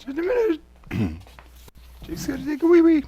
Just a minute. Jake's gotta take a wee wee.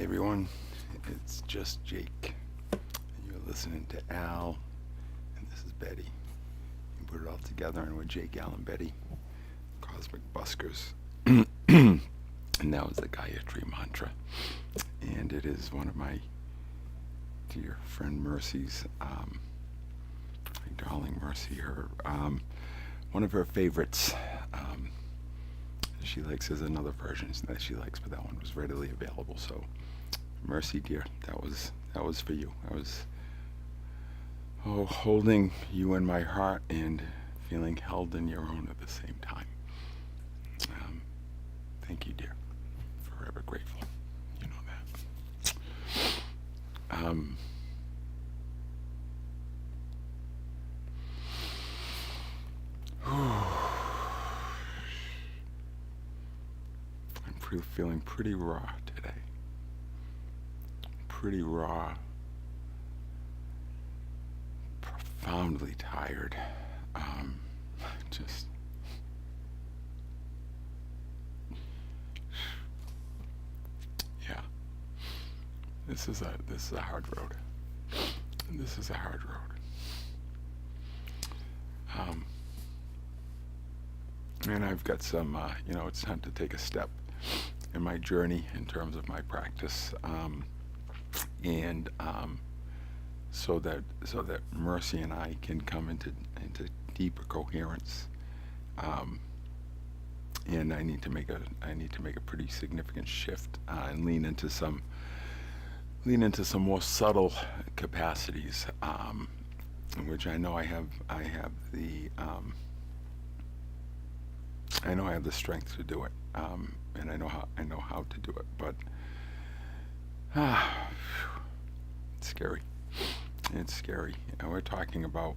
Hey everyone, it's just Jake. You're listening to Al, and this is Betty. You put it all together, and we're Jake, Al, and Betty, Cosmic Buskers. And that was the Gayatri Mantra. And it is one of my dear friend Mercy's, my darling Mercy, one of her favorites. She likes, there's another version that she likes, but that one was readily available. So, Mercy, dear, that was for you. I was holding you in my heart and feeling held in your own at the same time. Thank you, dear. Forever grateful. You know that. I'm feeling pretty raw today. Pretty raw. Profoundly tired. Just yeah. This is a hard road. This is a hard road. And I've got some, it's time to take a step in my journey in terms of my practice, so that Mercy and I can come into deeper coherence. And I need to make a pretty significant shift and lean into some more subtle capacities, which I know I have the strength to do it, and I know how to do it, but it's scary. It's scary. And we're talking about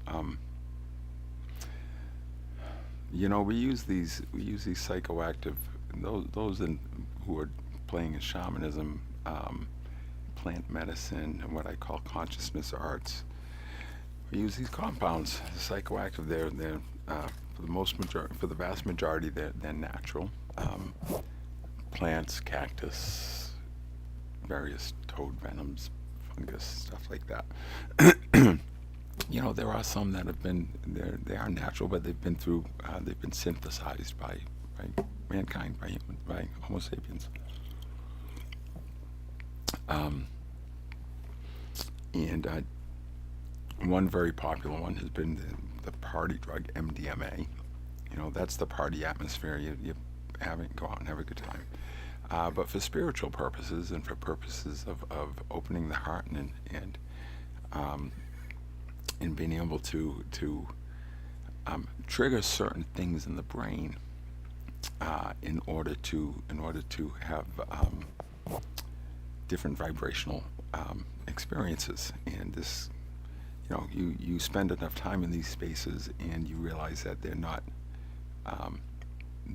we use these psychoactive, those who are playing in shamanism, plant medicine, and what I call consciousness arts. We use these compounds, psychoactive. They're for the vast majority, they're natural. Plants, cactus, various toad venoms, fungus, stuff like that. There are some that have been they are natural, but they've been synthesized by mankind, by Homo sapiens. And one very popular one has been the party drug MDMA. That's the party atmosphere. You go out and have a good time. But for spiritual purposes and for purposes of opening the heart and being able to trigger certain things in the brain in order to have different vibrational experiences. And this, you spend enough time in these spaces and you realize that they're not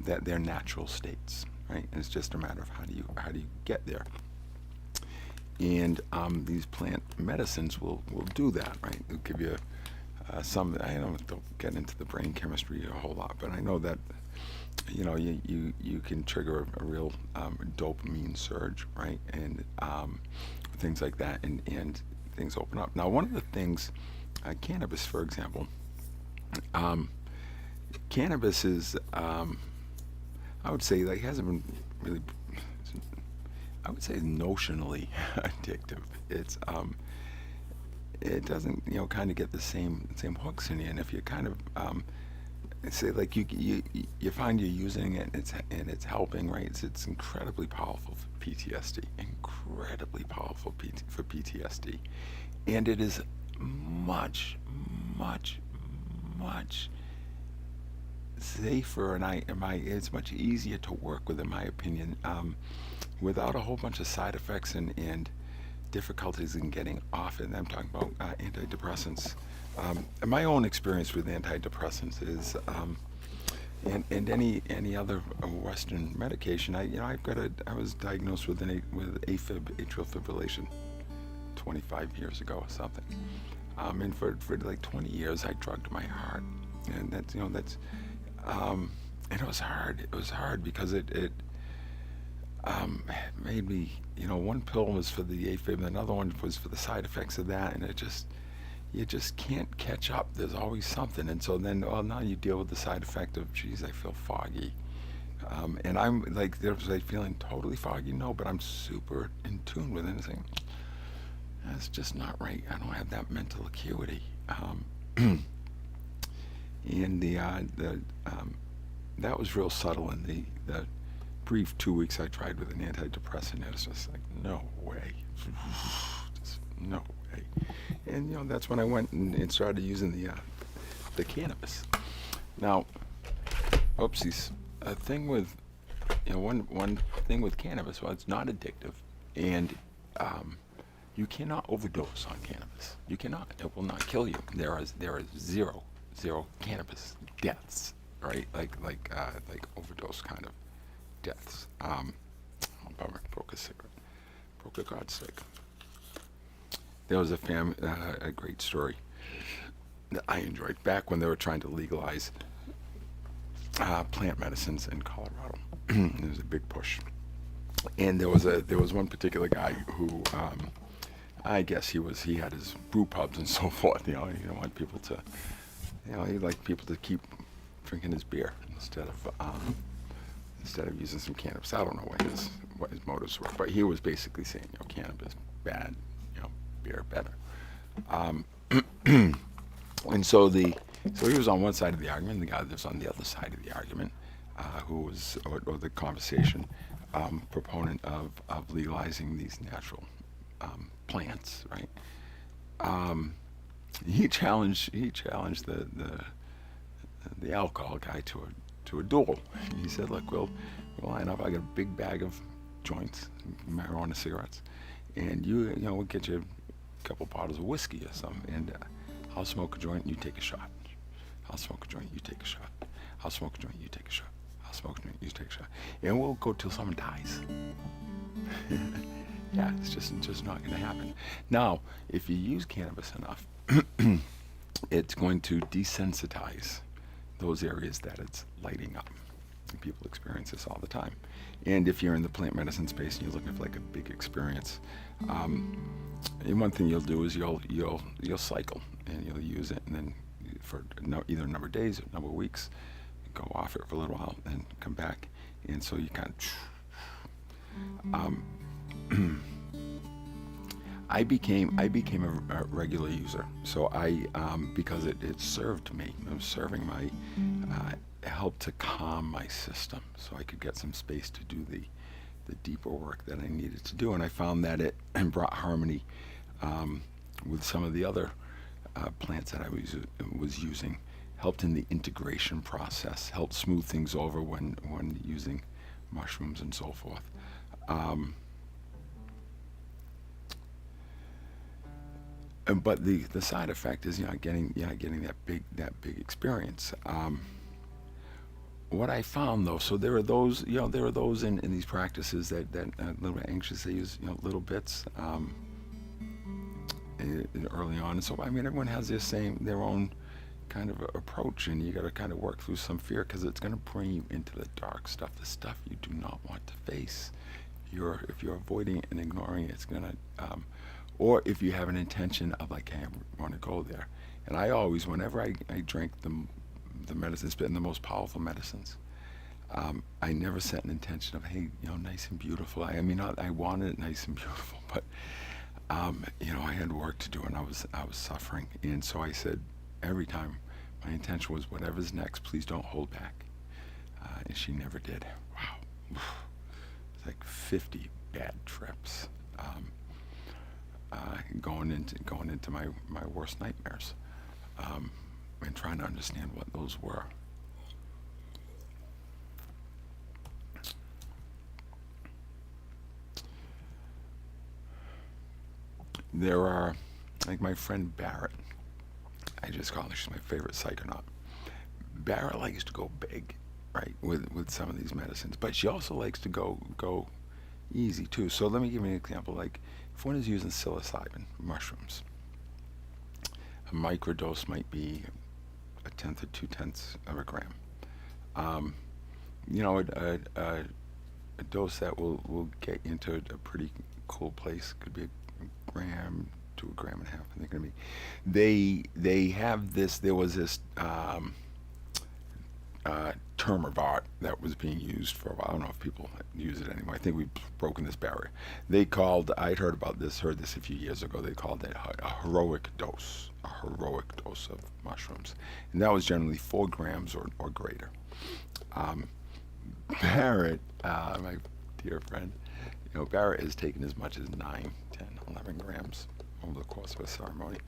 that they're natural states, right? And it's just a matter of how do you get there. And these plant medicines will do that, right? They'll give you some. I don't get into the brain chemistry a whole lot, but I know that you can trigger a real dopamine surge, right? And things like that, and things open up. Now, one of the things, cannabis, for example, cannabis is, I would say, hasn't been really, I would say, notionally addictive. It's it doesn't kind of get the same hooks in you, and if you kind of say you find you're using it and it's helping, right? It's incredibly powerful for PTSD, incredibly powerful for PTSD, and it is much safer, and it's much easier to work with, in my opinion, without a whole bunch of side effects and difficulties in getting off it. And I'm talking about antidepressants. And my own experience with antidepressants is, and any other Western medication. I was diagnosed with AFib, atrial fibrillation, 25 years ago or something. And for like 20 years, I drugged my heart, and and it was hard. It was hard because made me, one pill was for the AFib, and another one was for the side effects of that, and you just can't catch up. There's always something, and so then, well, now you deal with the side effect of, geez, I feel foggy, and I'm like, there's like feeling totally foggy, no, but I'm super in tune with it, and saying, that's just not right. I don't have that mental acuity, and that was real subtle in the brief 2 weeks I tried with an antidepressant. It was just like, no way, just no way. And that's when I went and started using the cannabis. Now, oopsies. A thing with one thing with cannabis, well, it's not addictive, and you cannot overdose on cannabis. You cannot. It will not kill you. There is zero cannabis deaths, right? Like overdose kind of deaths. Oh, bummer. Broke a cigarette. Broke a God stick. There was a great story that I enjoyed back when they were trying to legalize plant medicines in Colorado. There was a big push, and there was one particular guy who, I guess he had his brew pubs and so forth. You don't want people to, he liked people to keep drinking his beer instead of using some cannabis. I don't know what his motives were, but he was basically saying, cannabis bad, beer better. And so he was on one side of the argument. The guy that was on the other side of the argument, who was or the conversation proponent of legalizing these natural plants, right? He challenged the alcohol guy to a duel. He said, "Look, we'll line up. I got a big bag of joints, marijuana cigarettes, and we'll get you a couple bottles of whiskey or something, and I'll smoke a joint and you take a shot. I'll smoke a joint, you take a shot. I'll smoke a joint, you take a shot. I'll smoke a joint, you take a shot, and we'll go till someone dies." Yeah, it's just not going to happen. Now, if you use cannabis enough, it's going to desensitize those areas that it's lighting up. And people experience this all the time. And if you're in the plant medicine space and you're looking for like a big experience, and one thing you'll do is you'll cycle and you'll use it, and then for either a number of days or a number of weeks, go off it for a little while and come back, and so you kind of. I became a regular user, so because it served me. It was serving my helped to calm my system, so I could get some space to do the deeper work that I needed to do, and I found that it brought harmony with some of the other plants that I was using, helped in the integration process, helped smooth things over when using mushrooms and so forth. But the side effect is getting that big experience. What I found though, so there are those in these practices that a little bit anxious. They use little bits early on, and so I mean everyone has their own kind of approach, and you got to kind of work through some fear, because it's going to bring you into the dark stuff, the stuff you do not want to face. If you're avoiding it and ignoring it, it's going to or if you have an intention of like, hey, I want to go there. And I always, whenever I drank the medicines, been the most powerful medicines, I never set an intention of, hey, nice and beautiful. I mean, I wanted it nice and beautiful, but I had work to do, and I was suffering. And so I said, every time, my intention was, whatever's next, please don't hold back. And she never did. Wow. It's like 50 bad trips. Going into my worst nightmares, and trying to understand what those were. There are, like my friend Barrett, I just call her, she's my favorite psychonaut. Barrett likes to go big, right, with some of these medicines, but she also likes to go easy too. So let me give you an example. Like, if one is using psilocybin mushrooms, a microdose might be 1/10 or 2/10 of a gram. a dose that will get you into a pretty cool place. Could be a gram to a gram and a half. I think gonna be. They have this. There was this term of art that was being used for a while. I don't know if people use it anymore. I think we've broken this barrier. They called. I'd heard about this. Heard this a few years ago. They called it a heroic dose. A heroic dose of mushrooms, and that was generally 4 grams or greater. Um, Barrett, my dear friend, Barrett has taken as much as 9, 10, 11 grams over the course of a ceremony.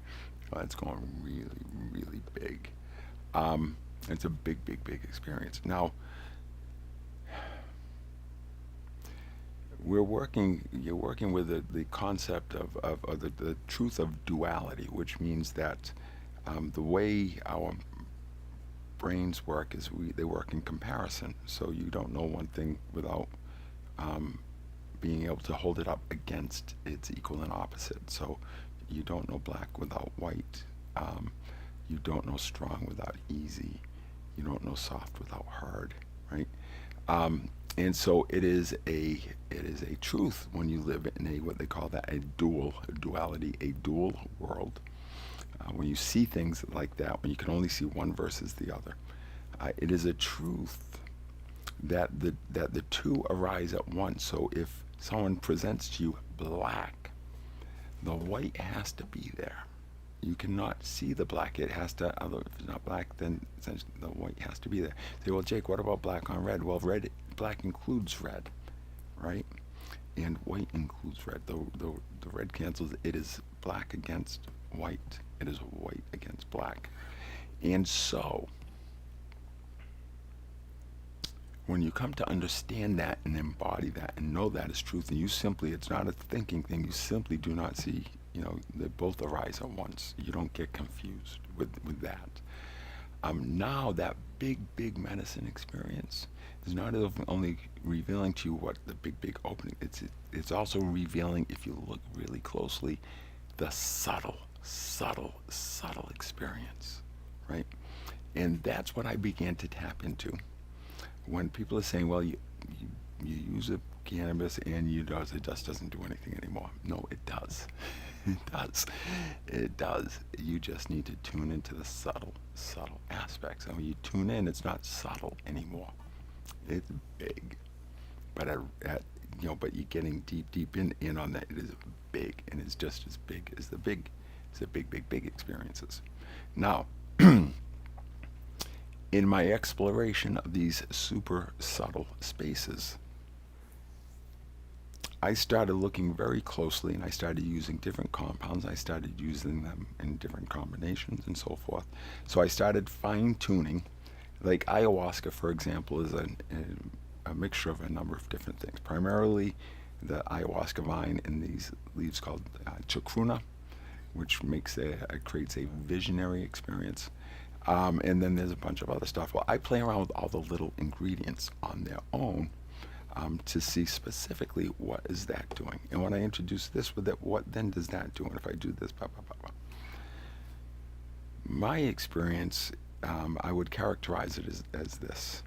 It's going really, really big. It's a big, big, big experience. Now, you're working with the concept of the truth of duality, which means that the way our brains work is they work in comparison. So you don't know one thing without um, being able to hold it up against its equal and opposite. So you don't know black without white. You don't know strong without easy. You don't know soft without hard, right? And so it is a truth when you live in a what they call that a duality, a dual world. When you see things like that, when you can only see one versus the other, it is a truth that the two arise at once. So if someone presents to you black, the white has to be there. You cannot see the black. It has to. Although if it's not black, then essentially the white has to be there. Say, well, Jake, what about black on red? Well, black includes red, right? And white includes red. The red cancels. It is black against white. It is white against black. And so, when you come to understand that and embody that and know that is truth, and it's not a thinking thing. You simply do not see. They both arise at once. You don't get confused with that. Now that big medicine experience is not only revealing to you what the big opening. It's also revealing, if you look really closely, the subtle experience, right? And that's what I began to tap into when people are saying, well, you use a cannabis and it just doesn't do anything anymore. No, it does. It does. It does. You just need to tune into the subtle aspects. And when you tune in, it's not subtle anymore. It's big. But but you're getting deep in on that. It is big, and it's just as big as the big experiences. Now, in my exploration of these super subtle spaces, I started looking very closely, and I started using different compounds. I started using them in different combinations and so forth. So I started fine-tuning. Like ayahuasca, for example, is a mixture of a number of different things. Primarily, the ayahuasca vine and these leaves called chacruna, which creates a visionary experience. And then there's a bunch of other stuff. Well, I play around with all the little ingredients on their own to see specifically what is that doing. And when I introduce this with it, what then does that do? And if I do this, blah, blah, blah, blah. My experience, I would characterize it as this.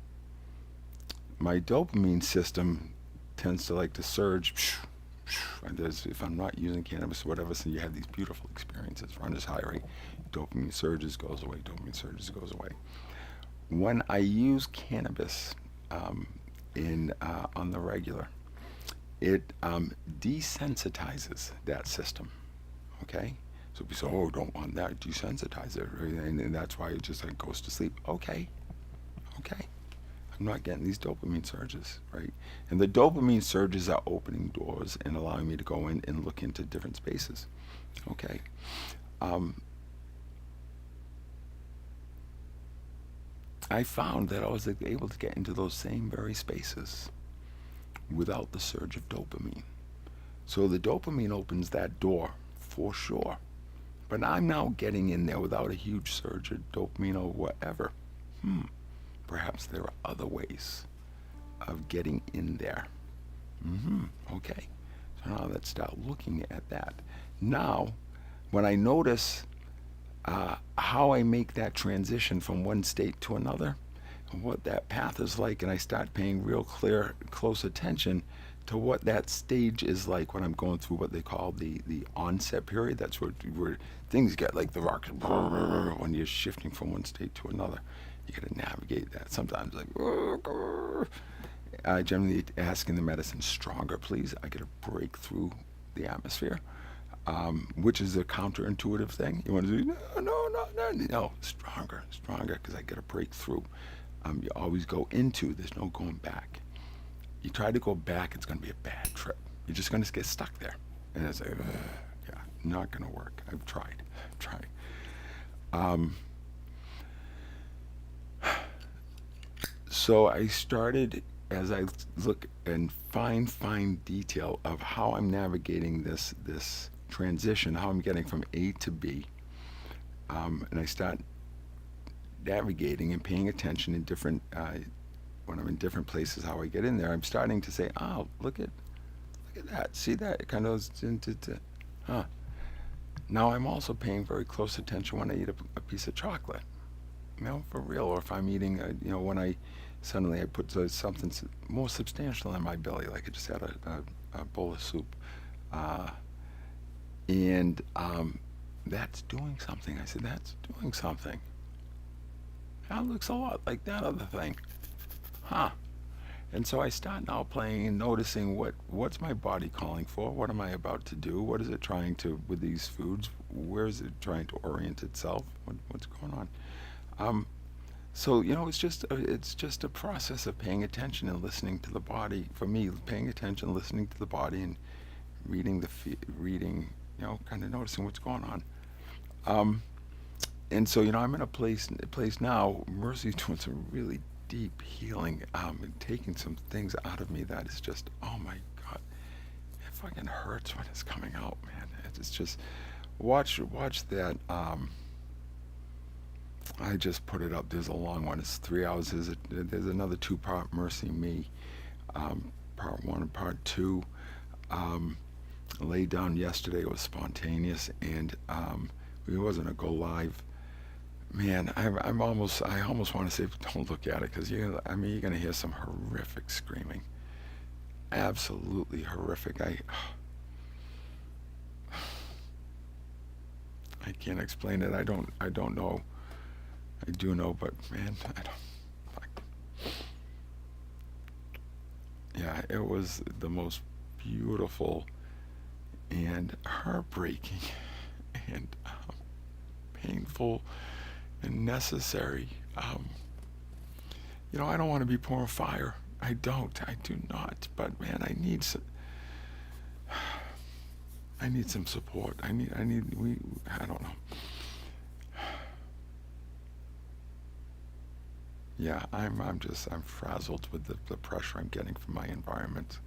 My dopamine system tends to like to surge. And if I'm not using cannabis or whatever, so you have these beautiful experiences. Run this high rate, dopamine surges, goes away, dopamine surges, goes away. When I use cannabis, on the regular, it desensitizes that system. Okay, so we say, oh, don't want that, desensitize it, right? And that's why it just like goes to sleep. Okay, I'm not getting these dopamine surges, right? And the dopamine surges are opening doors and allowing me to go in and look into different spaces. Okay. I found that I was able to get into those same very spaces without the surge of dopamine. So the dopamine opens that door for sure. But I'm now getting in there without a huge surge of dopamine or whatever. Perhaps there are other ways of getting in there. Okay. So now let's start looking at that. Now, when I notice how I make that transition from one state to another, what that path is like, and I start paying real clear, close attention to what that stage is like when I'm going through what they call the onset period. That's where things get like the rock when you're shifting from one state to another. You got to navigate that. Sometimes like I generally asking the medicine stronger, please. I got to break through the atmosphere, which is a counterintuitive thing. You want to do no, stronger, stronger, because I got to break through. You always go into. There's no going back. You try to go back, it's going to be a bad trip. You're just going to get stuck there, and it's like, yeah, not going to work. I've tried. I've tried. Um, so I started as I look and fine detail of how I'm navigating this transition, how I'm getting from A to B, and I start navigating and paying attention in different when I'm in different places, how I get in there. I'm starting to say, oh, look at that, see that, it kind of goes into, huh. Now I'm also paying very close attention when I eat a piece of chocolate, for real, or if I'm eating, when I suddenly I put something more substantial in my belly, like I just had a bowl of soup, and that's doing something. I said, that's doing something. That looks a lot like that other thing. Huh. And so I start now playing and noticing what's my body calling for? What am I about to do? What is it trying to with these foods? Where is it trying to orient itself? What's going on? So it's just a process of paying attention and listening to the body. For me, paying attention, listening to the body, and reading, kind of noticing what's going on. And so I'm in a place now. Mercy's doing some really deep healing, and taking some things out of me that is just, oh my god, it fucking hurts when it's coming out, man. It's just watch that. I just put it up. There's a long one. It's 3 hours. There's another two-part Mercy Me, part one and part two. Laid down yesterday. It was spontaneous, and it wasn't a go live. Man, I almost want to say don't look at it, because you're gonna hear some horrific screaming, absolutely horrific. I can't explain it. I don't know. I do know, but man, I don't. Yeah, it was the most beautiful and heartbreaking and painful and necessary. I don't want to be pouring fire. I don't. I do not. But man, I need some support. I don't know. Yeah, I'm frazzled with the pressure I'm getting from my environment,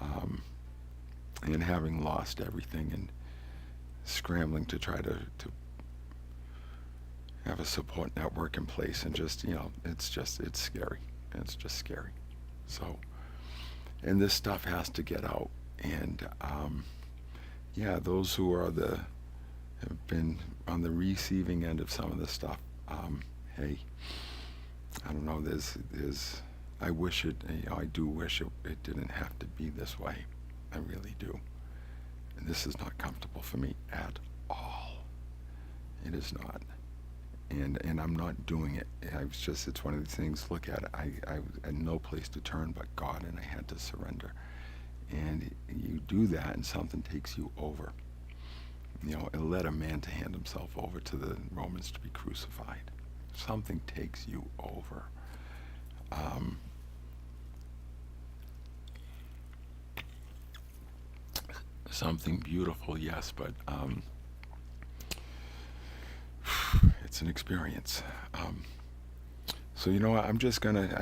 and having lost everything and scrambling to try to have a support network in place, and just it's scary. It's just scary. So, and this stuff has to get out, and those who have been on the receiving end of some of this stuff, hey, I don't know. I wish it. I do wish it didn't have to be this way. I really do. And this is not comfortable for me at all. It is not. And I'm not doing it. It's one of these things. Look at it. I had no place to turn but God, and I had to surrender. And you do that, and something takes you over. It led a man to hand himself over to the Romans to be crucified. Something takes you over. Something beautiful, yes, but it's an experience. So what? I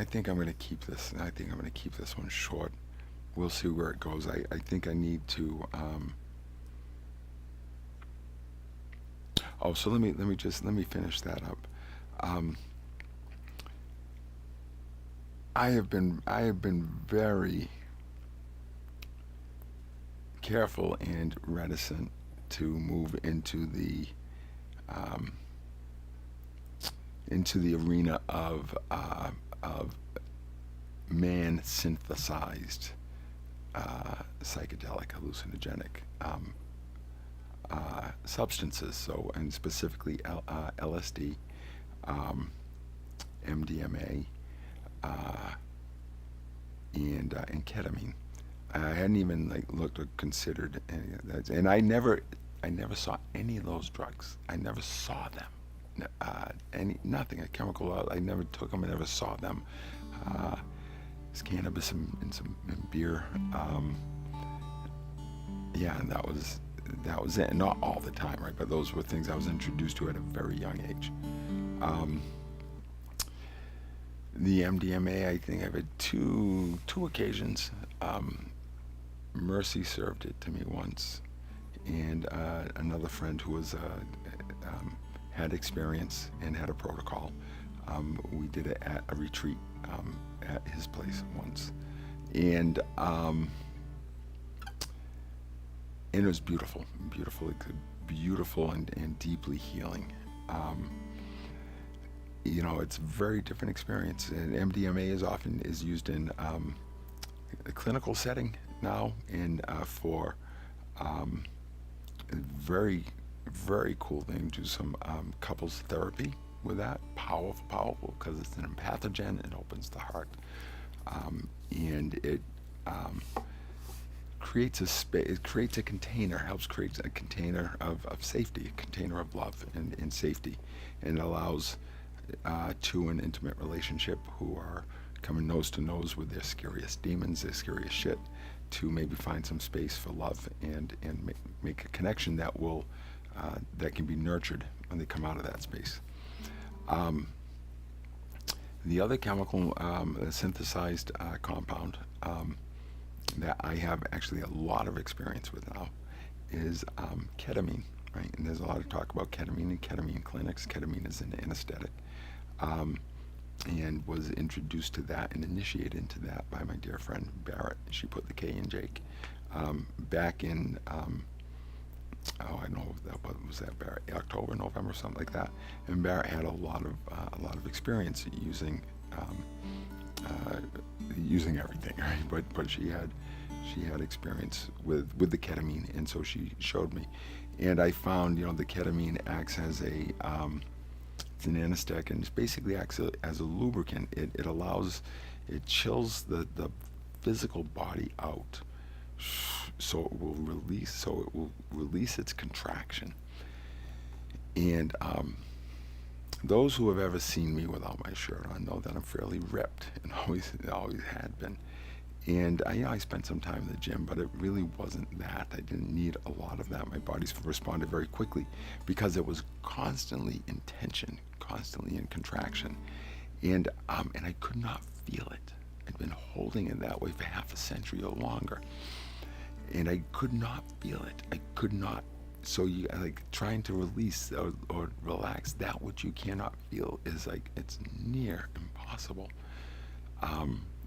think I'm gonna keep this. I think I'm gonna keep this one short. We'll see where it goes. I think I need to. So let me finish that up. I have been very careful and reticent to move into the arena of man synthesized psychedelic hallucinogenic substances. So, and specifically LSD, MDMA, uh, and ketamine. I hadn't even like looked or considered any of that, and I never saw any of those drugs. I never saw them. Any nothing. A chemical. I never took them. I never saw them. Uh, there's cannabis in beer. Yeah, and that was it. Not all the time, right? But those were things I was introduced to at a very young age. Um, the MDMA, I think I've had two occasions. Mercy served it to me once, and another friend who was had experience and had a protocol. We did it at a retreat at his place once, and and it was beautiful, beautiful and deeply healing. Um, it's a very different experience. And MDMA is used in a clinical setting now, and for um, very, very cool thing. Do some couples therapy with that. Powerful, because it's an empathogen. It opens the heart, and it creates a space. It creates a container. Helps create a container of safety, a container of love and safety, and allows to an intimate relationship who are coming nose to nose with their scariest demons, their scariest shit, to maybe find some space for love and make a connection that can be nurtured when they come out of that space. Um, the other chemical synthesized compound that I have actually a lot of experience with now is ketamine, right? And there's a lot of talk about ketamine and ketamine clinics. Ketamine is an anesthetic, um, and was introduced to that and initiated into that by my dear friend Barrett. She put the K in Jake back in I know what was that, Barrett, October, November, something like that. And Barrett had a lot of experience um, uh, using everything, right? But she had experience with the ketamine, and so she showed me. And I found, the ketamine acts as it's an anesthetic, and it basically acts as a lubricant. It chills the physical body out, so it will release its contraction. And those who have ever seen me without my shirt on know that I'm fairly ripped, and always had been. And I spent some time in the gym, but it really wasn't that. I didn't need a lot of that. My body responded very quickly because it was constantly in tension, constantly in contraction, and I could not feel it. I'd been holding it that way for half a century or longer, and I could not feel it. I could not. So you like trying to release or relax that which you cannot feel is like it's near impossible.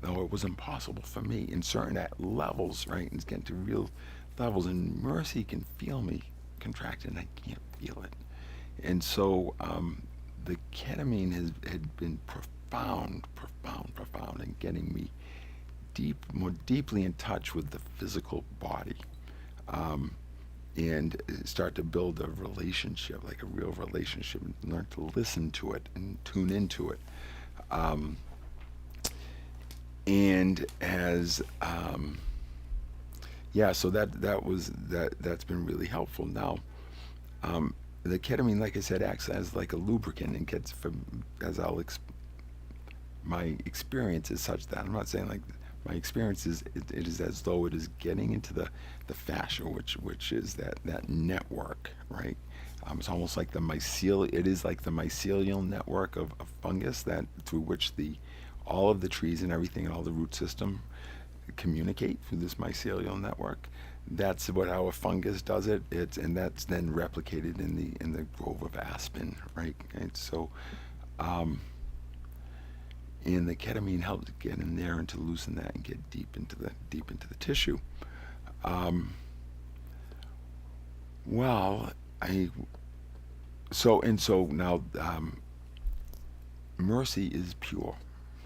No, it was impossible for me in certain levels, right? And it's getting to real levels, and Mercy can feel me contracted, and I can't feel it. And so the ketamine had been profound in getting me more deeply in touch with the physical body, and start to build a relationship, like a real relationship, and learn to listen to it and tune into it. Um, and as yeah, so that's been really helpful. Now, the ketamine, like I said, acts as like a lubricant and gets from as my experience is such that I'm not saying like my experience is it is as though it is getting into the fascia, which is that network, right? It's almost like it is like the mycelial network of fungus that through which all of the trees and everything and all the root system communicate through this mycelial network. That's what how a fungus does it. And that's then replicated in the grove of aspen, right? And so, and the ketamine helps get in there and to loosen that and get deep into the tissue. Um, well, I so now Mercy is pure.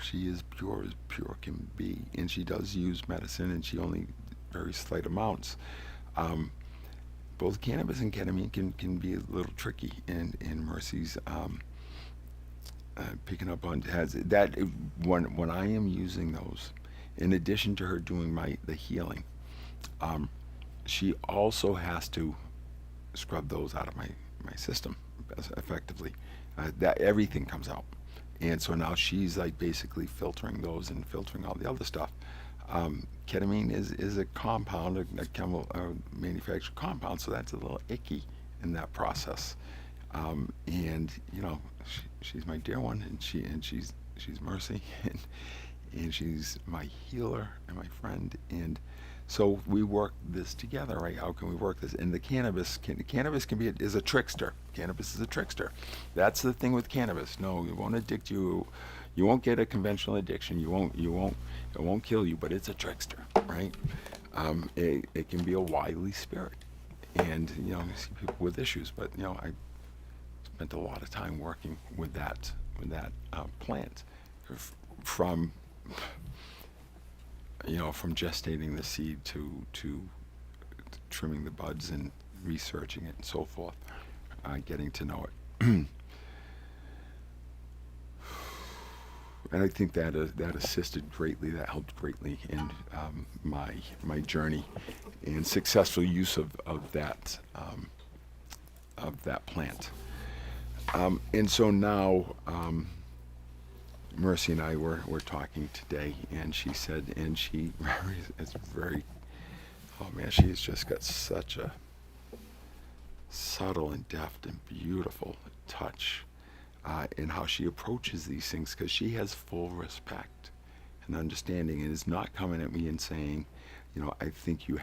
She is pure as pure can be, and she does use medicine, and she only very slight amounts. Um, Both cannabis and ketamine can be a little tricky, and Mercy's picking up on has that when I am using those, in addition to her doing the healing, um, she also has to scrub those out of my system effectively. That everything comes out, and so now she's like basically filtering those and filtering all the other stuff. Ketamine is a compound, a chemical manufactured compound, so that's a little icky in that process. And she's my dear one, and she's Mercy, and she's my healer and my friend, and so we work this together, right? How can we work this? And the cannabis can be is a trickster. Cannabis is a trickster. That's the thing with cannabis. No, it won't addict you. You won't get a conventional addiction. It won't kill you, but it's a trickster, right? It can be a wily spirit, and you see people with issues, but I spent a lot of time working with that plant, from from gestating the seed to trimming the buds and researching it and so forth, getting to know it. And I think that assisted greatly. That helped greatly in my journey and successful use of that plant. And so now, Mercy and I were talking today, and she said, and she is very, oh man, she's just got such a subtle and deft and beautiful touch in how she approaches these things, because she has full respect and understanding, and is not coming at me and saying, I think you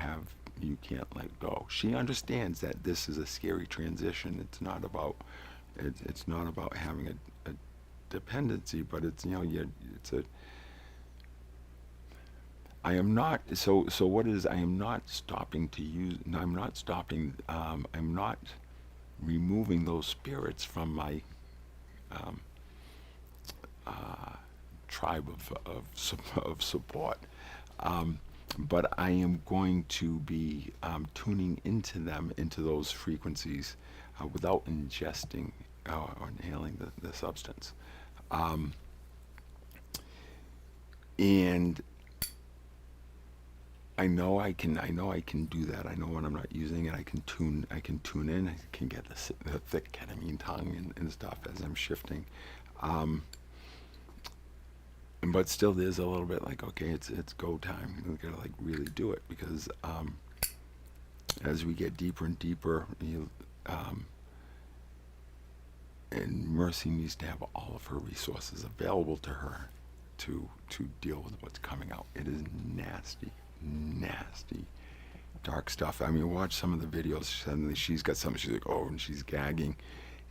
can't let go. She understands that this is a scary transition. It's not about having a dependency, but it's a. I am not so. What is? I am not stopping to use. I'm not stopping. I'm not removing those spirits from my um, uh, tribe of support. But I am going to be tuning into them, into those frequencies, without ingesting or inhaling the substance. Um, and I know I can do that. I know when I'm not using it, I can tune in. I can get the thick ketamine tongue and stuff as I'm shifting. Um, but still, there's a little bit like, okay, it's go time. We gotta like really do it, because as we get deeper and deeper, and Mercy needs to have all of her resources available to her to deal with what's coming out. It is nasty, nasty, dark stuff. I mean, watch some of the videos. Suddenly, she's got something. She's like, oh, and she's gagging,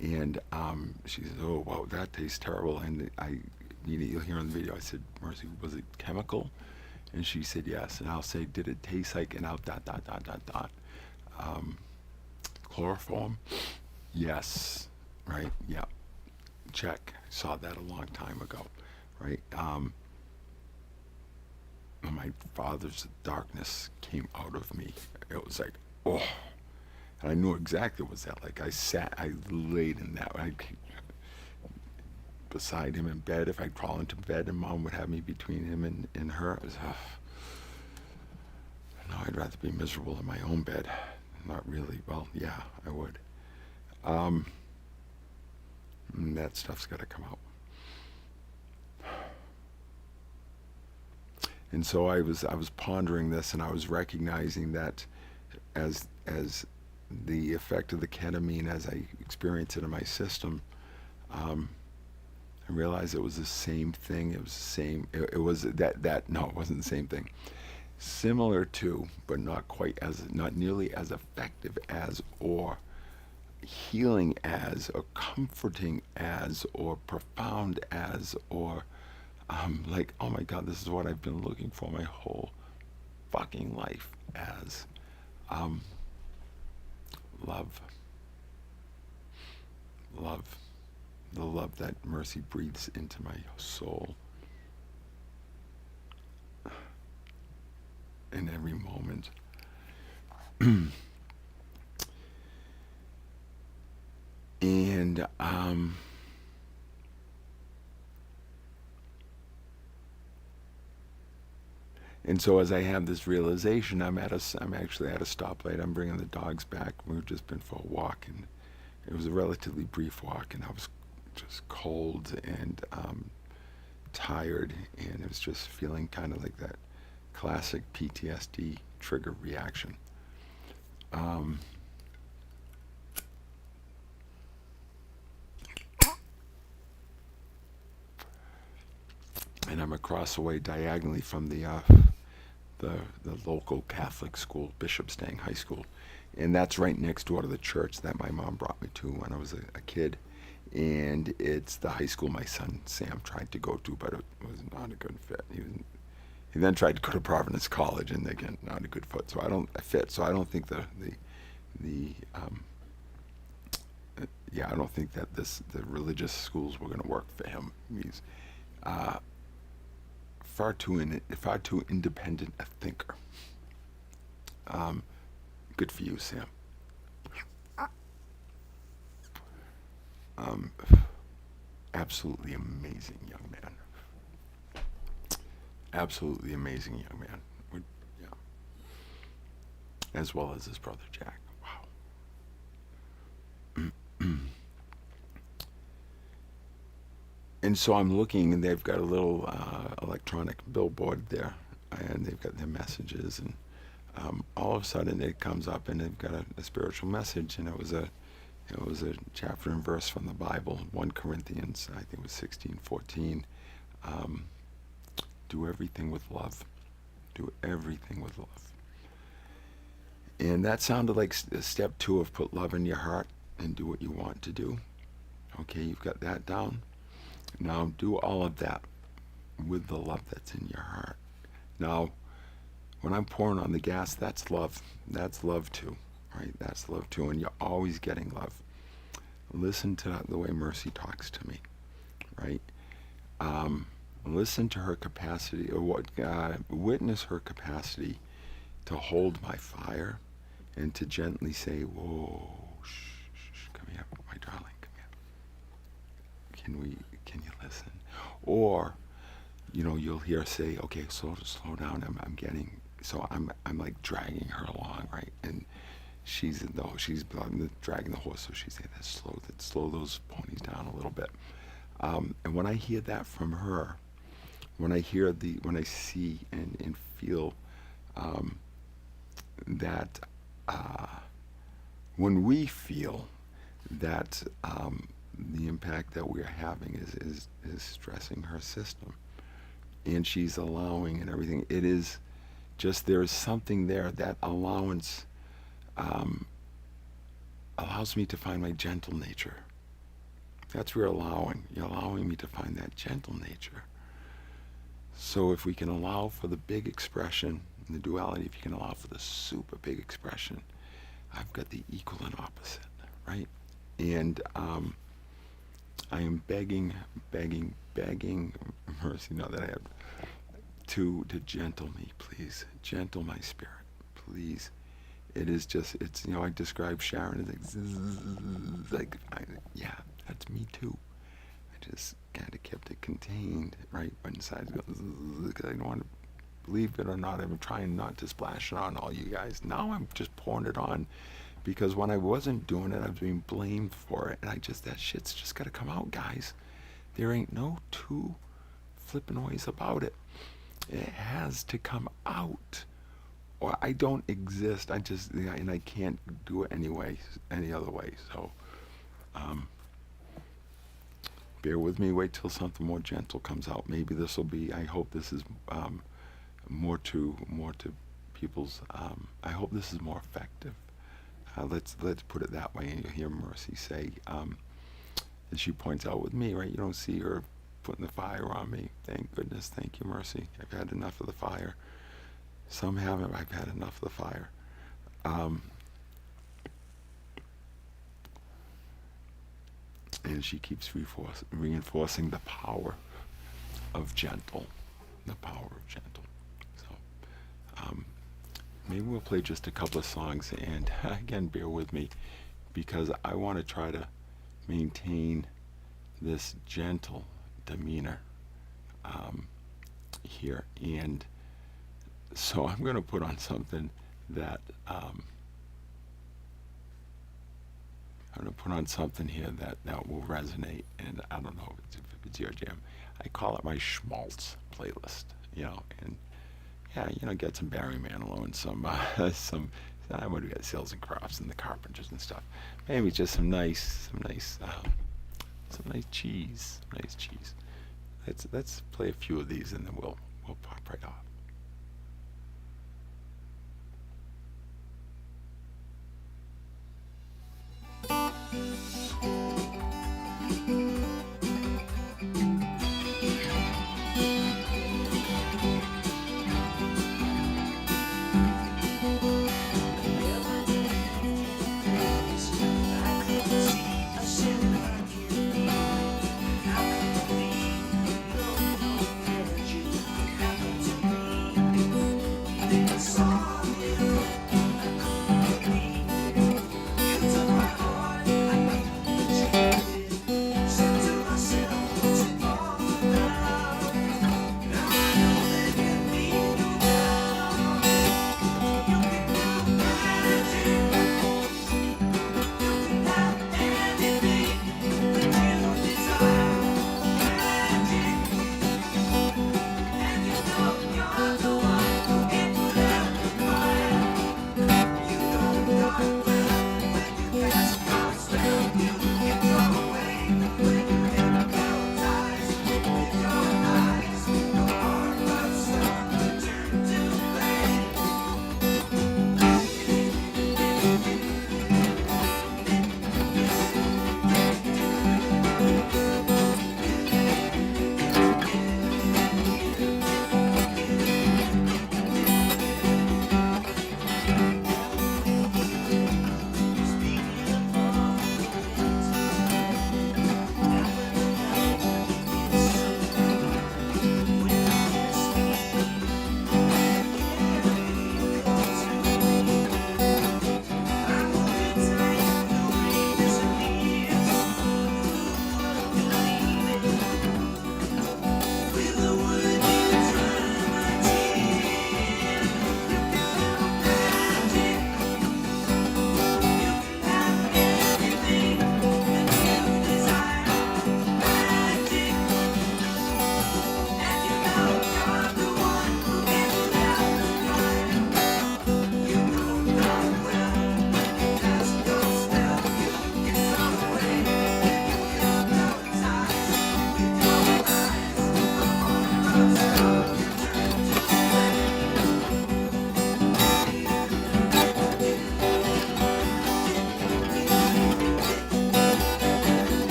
and she says, oh, wow, that tastes terrible. And you'll hear in the video, I said, Mercy, was it chemical? And she said yes. And I'll say, did it taste like? And I'll dot dot dot dot dot. Um, Chloroform? Yes. Right? Yeah. Check. Saw that a long time ago. Right? My father's darkness came out of me. It was like, oh. And I knew exactly what was that. Like I laid in that. Beside him in bed. If I'd crawl into bed, and Mom would have me between him and her. It was, no, I'd rather be miserable in my own bed. Not really. Well, yeah, I would. Um, and that stuff's got to come out. And so I was pondering this, and I was recognizing that as the effect of the ketamine, as I experience it in my system, I realized it was the same thing. It was the same. It was that. No, it wasn't the same thing. Similar to, but not nearly as effective as, or healing as, or comforting as, or profound as, or like, oh my God, this is what I've been looking for my whole fucking life as love. Love. the love that Mercy breathes into my soul in every moment. And and so as I have this realization, I'm actually at a stoplight. I'm bringing the dogs back. We've just been for a walk, and it was a relatively brief walk, and I was just cold and tired, and it was just feeling kind of like that classic PTSD trigger reaction. Um, and I'm across the way diagonally from the local Catholic school, Bishopsdang High School, and that's right next door to the church that my mom brought me to when I was a kid. And it's the high school my son Sam tried to go to, but it was not a good fit. He then tried to go to Providence College, and again, not a good fit. So I don't think the yeah, I don't think that the religious schools were going to work for him. He's uh, far too independent a thinker. Um, Good for you, Sam. Um, Absolutely amazing young man. Absolutely amazing young man. Yeah. As well as his brother Jack. Wow. And so I'm looking, and they've got a little electronic billboard there, and they've got their messages, and all of a sudden it comes up, and they've got a spiritual message, and it was a chapter and verse from the Bible, 1 Corinthians, I think it was 16:14. Um, do everything with love. Do everything with love. And that sounded like step 2 of put love in your heart and do what you want to do. Okay, you've got that down. Now do all of that with the love that's in your heart. Now, when I'm pouring on the gas, that's love. That's love too, right? That's love too, and you're always getting love. Listen to the way Mercy talks to me, right? Listen to her capacity, or witness her capacity to hold my fire and to gently say, "Whoa, shh, come here, my darling, come here. Can you listen?" Or, you'll hear say, "Okay, slow down. I'm getting." So I'm like dragging her along, right? And she's dragging the horse, so she's saying, let's slow those ponies down a little bit. And when I hear that from her, when I see and feel that, when we feel that the impact that we're having is stressing her system, and she's allowing and everything, it is just, there is something there, that allowance allows me to find my gentle nature. That's where you're allowing me to find that gentle nature. So if we can allow for the big expression, in the duality, if you can allow for the super big expression, I've got the equal and opposite, right? And I am begging Mercy, now that I have, to gentle me, please. Gentle my spirit, please. It is just, I describe Sharon as yeah, that's me too. I just kind of kept it contained, right? But inside, because I don't want to, believe it or not, I'm trying not to splash it on all you guys. Now I'm just pouring it on, because when I wasn't doing it, I was being blamed for it. And that shit's just got to come out, guys. There ain't no two flipping ways about it. It has to come out, or I don't exist. And I can't do it any other way. So, bear with me. Wait till something more gentle comes out. Maybe this will be. I hope this is more to people's. I hope this is more effective. Let's put it that way. And you'll hear Mercy say, as she points out with me, right? You don't see her putting the fire on me. Thank goodness. Thank you, Mercy. I've had enough of the fire. Some haven't. I've had enough of the fire. and she keeps reinforcing the power of gentle, the power of gentle. So maybe we'll play just a couple of songs, and again, bear with me because I want to try to maintain this gentle demeanor here. And so I'm going to put on something that I'm going to put on something here that will resonate. And I don't know if it's your jam. I call it my schmaltz playlist, and yeah, get some Barry Manilow and some what do we got? Sills and Crofts and the Carpenters and stuff. Maybe just some nice cheese, nice cheese. Let's play a few of these and then we'll pop right off.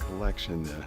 collection there.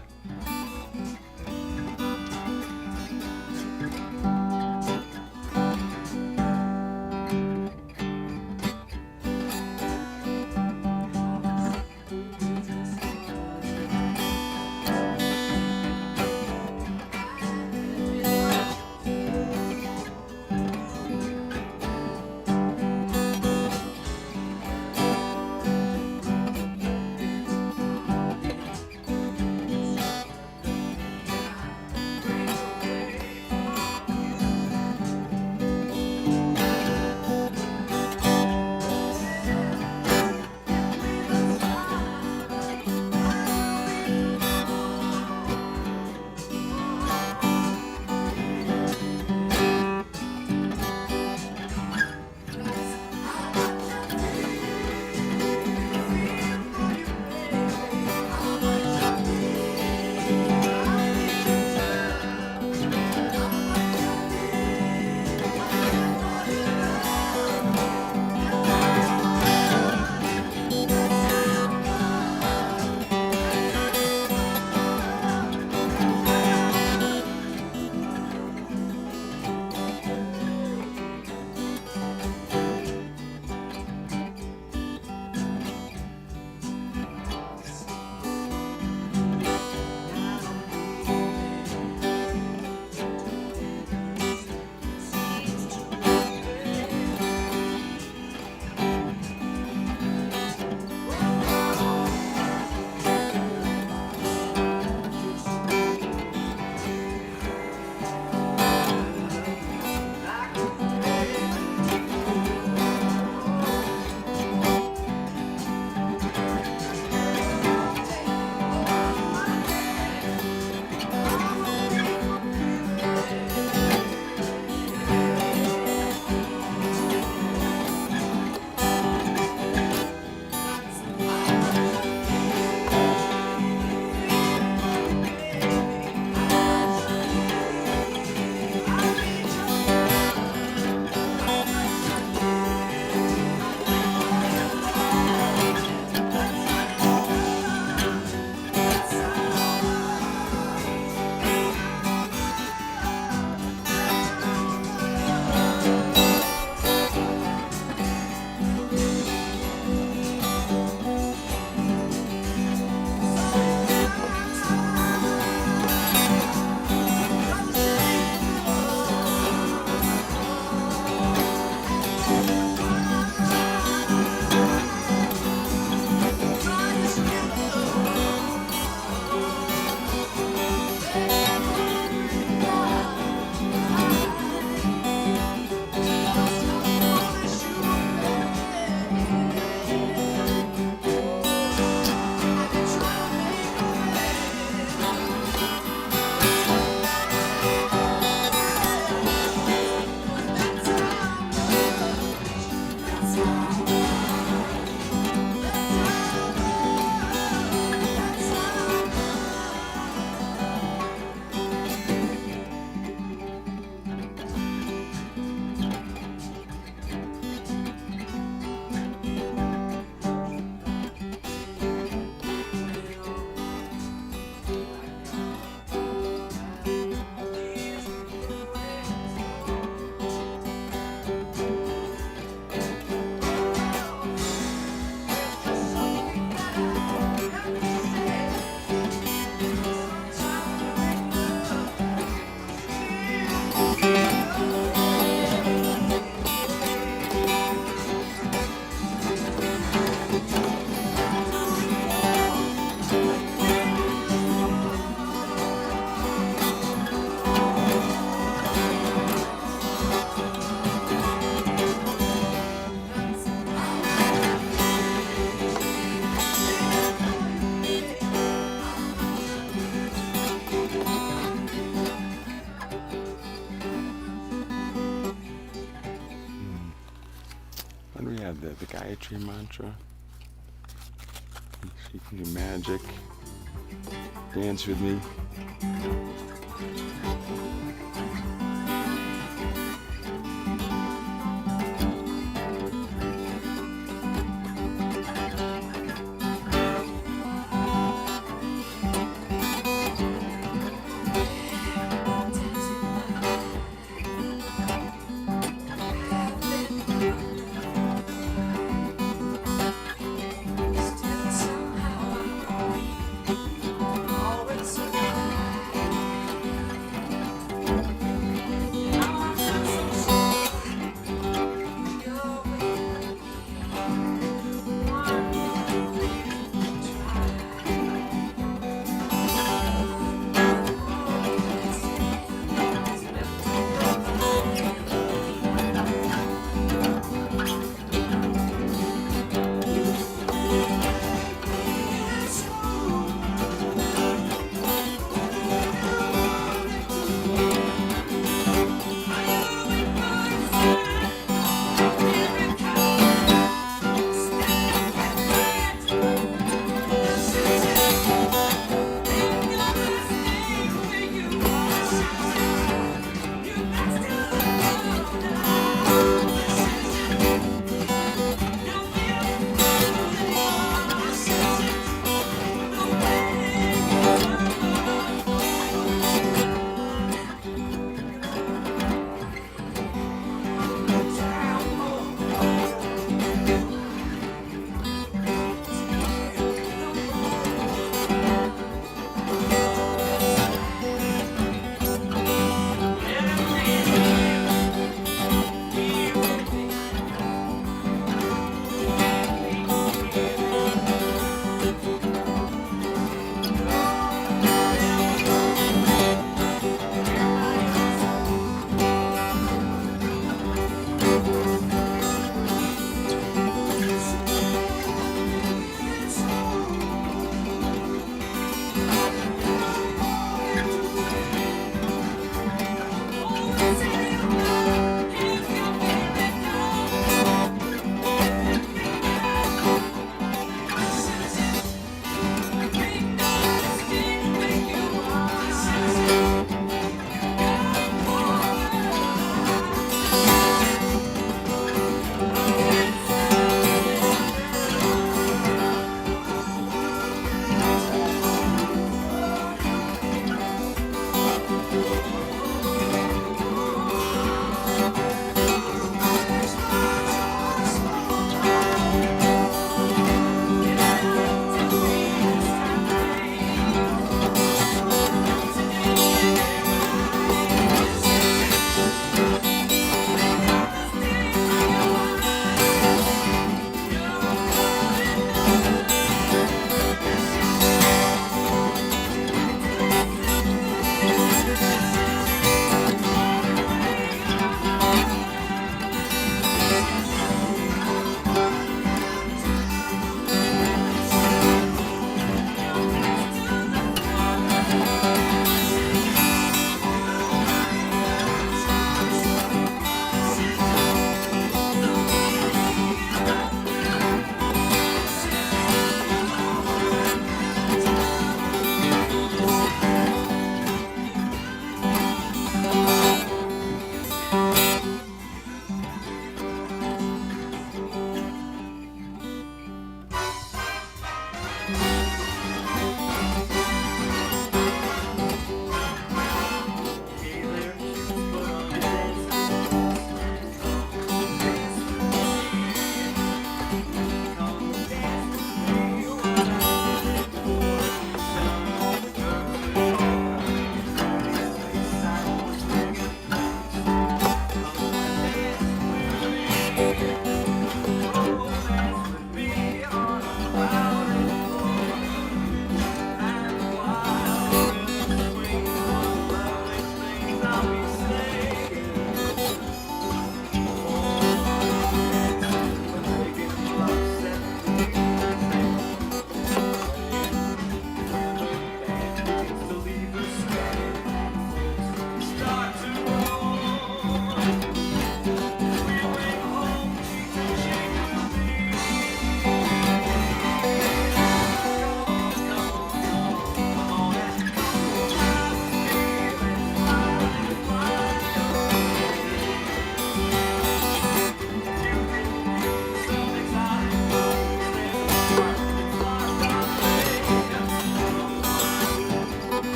What do we have there? The Gayatri mantra. She can do magic. Dance with me.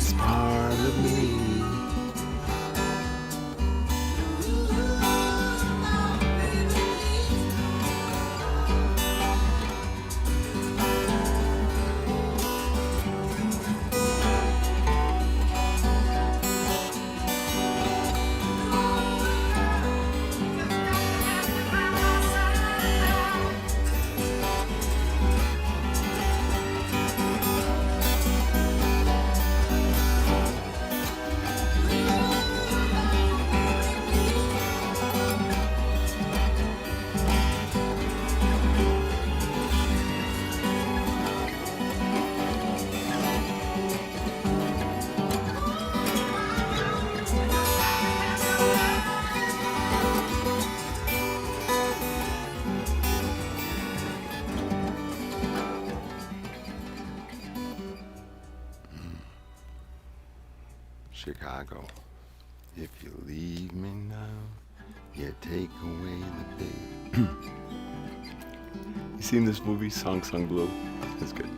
is part of me. Chicago, if you leave me now, you take away the day. You seen this movie, Song Sung Blue? It's good.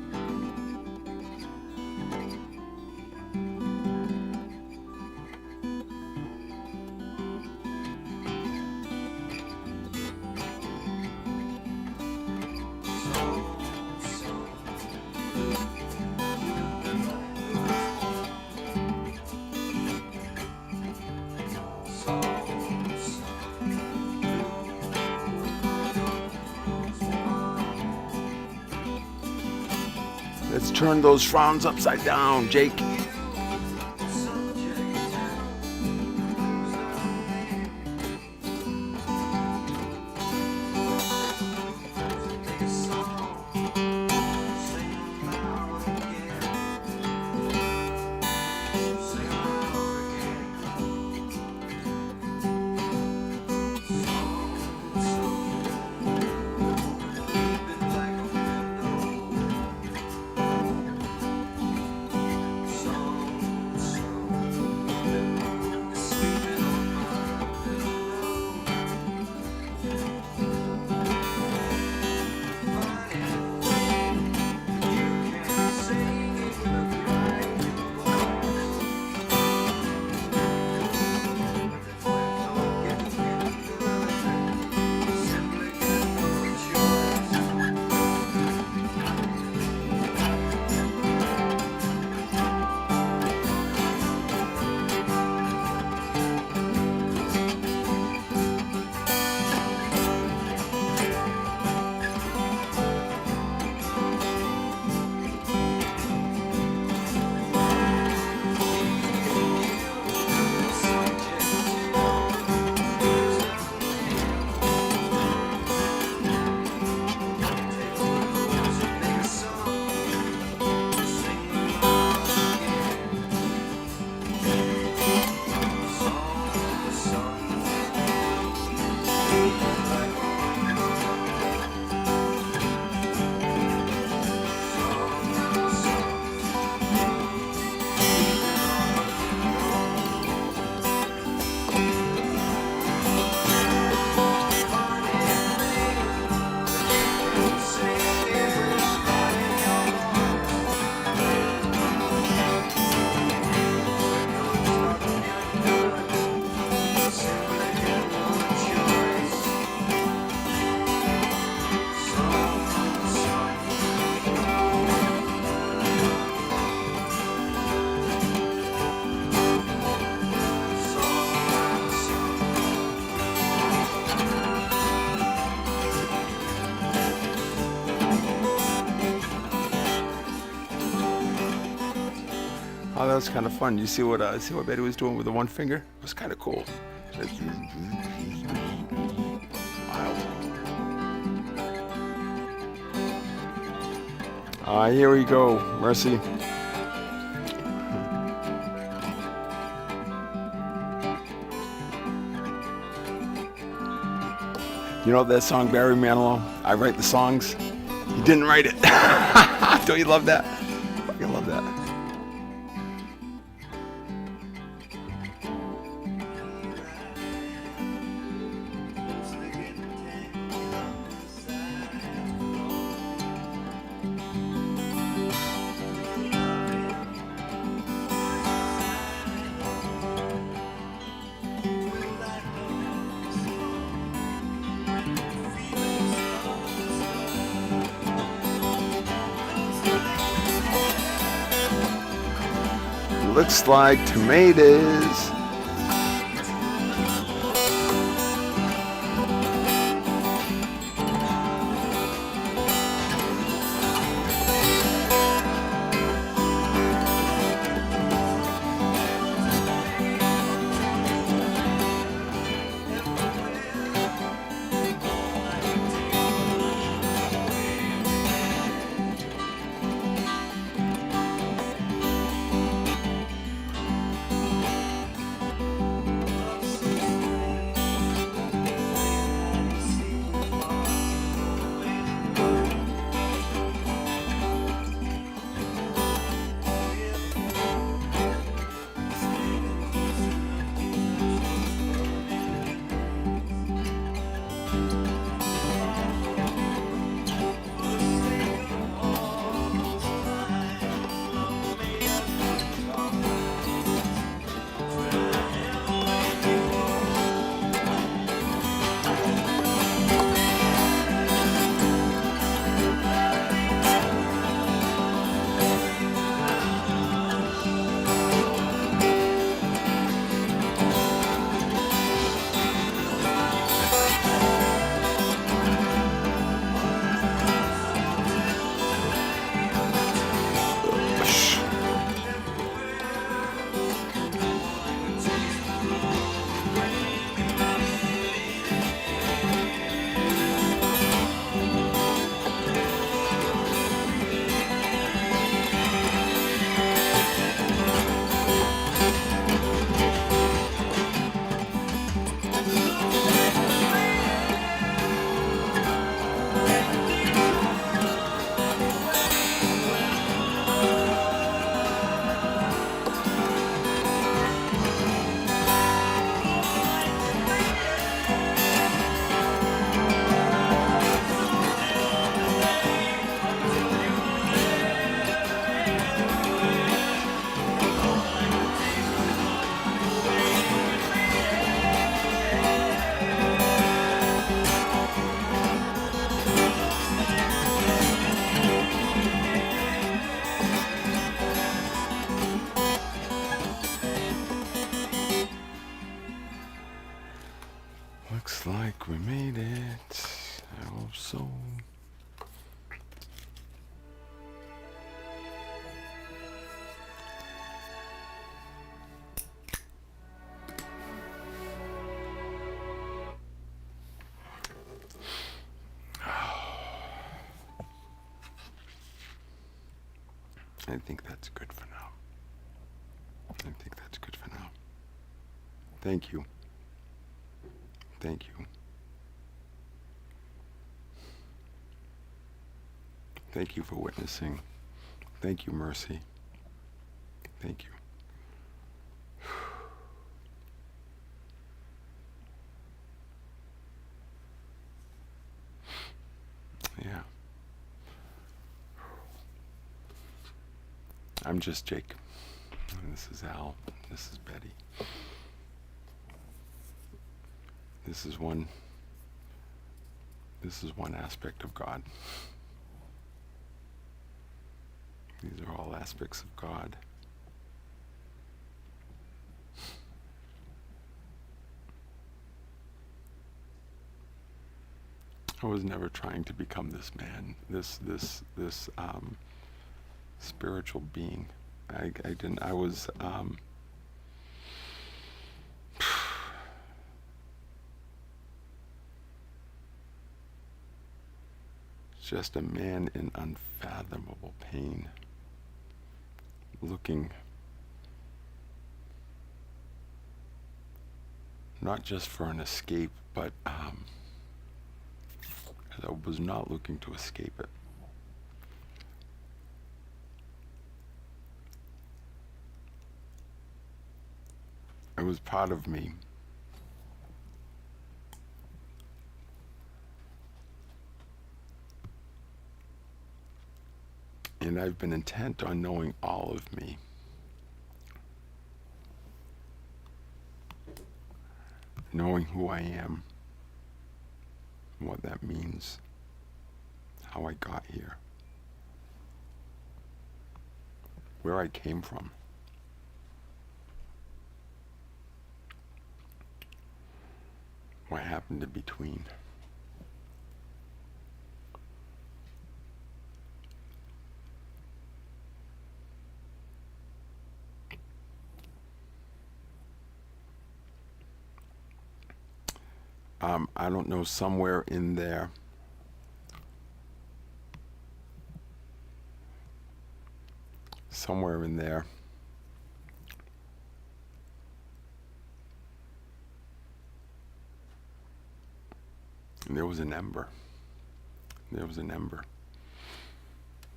Let's turn those frowns upside down, Jake. Oh, that was kind of fun. You see what Betty was doing with the one finger? It was kind of cool. Here we go, Mercy. You know that song, Barry Manilow? I write the songs. He didn't write it. Don't you love that? I fucking love that. looks like tomatoes. Looks like we made it. I hope so. I think that's good for now. I think that's good for now. Thank you. Thank you. Thank you for witnessing. Thank you, Mercy. Thank you. Yeah. I'm just Jake. And this is Al. This is Betty. This is one aspect of God. These are all aspects of God. I was never trying to become this man, this spiritual being. I didn't. I was just a man in unfathomable pain, looking not just for an escape, but I was not looking to escape it. It was part of me. And I've been intent on knowing all of me. Knowing who I am, what that means, how I got here, where I came from. what happened in between. I don't know, somewhere in there, somewhere in there, there was an ember. There was an ember.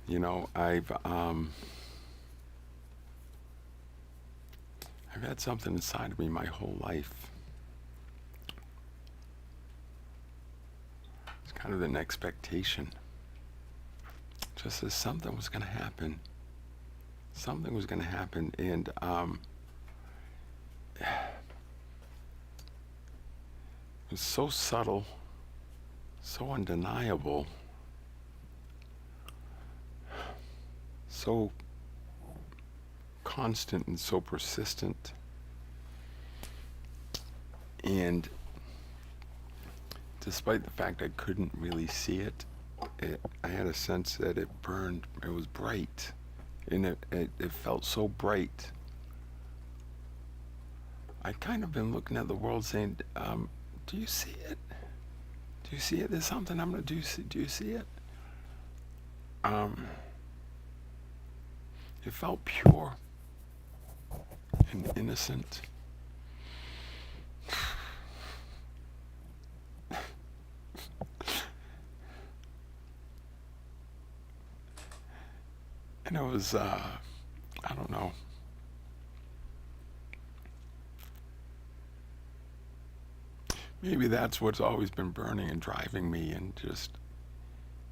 You know, I've had something inside of me my whole life. It's kind of an expectation. Just as something was going to happen. Something was going to happen, and it was so subtle, so undeniable, so constant and so persistent. And despite the fact I couldn't really see it, I had a sense that it burned. It was bright, and it felt so bright. I'd kind of been looking at the world saying, do you see it? Do you see it? There's something I'm going to do. Do you see it? It felt pure and innocent. And it was, I don't know. Maybe that's what's always been burning and driving me and just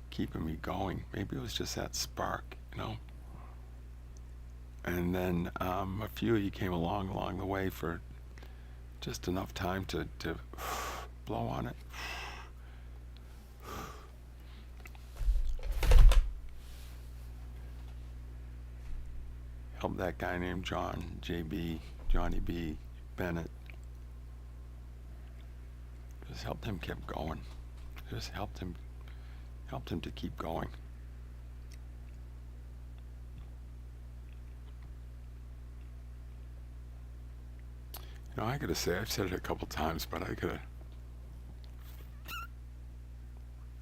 keeping me going. Maybe it was just that spark, you know? And then a few of you came along the way for just enough time to blow on it. Helped that guy named John, JB, Johnny B, Bennett. Just helped him keep going. Just helped him to keep going. You know, I gotta say, I've said it a couple times, but I'm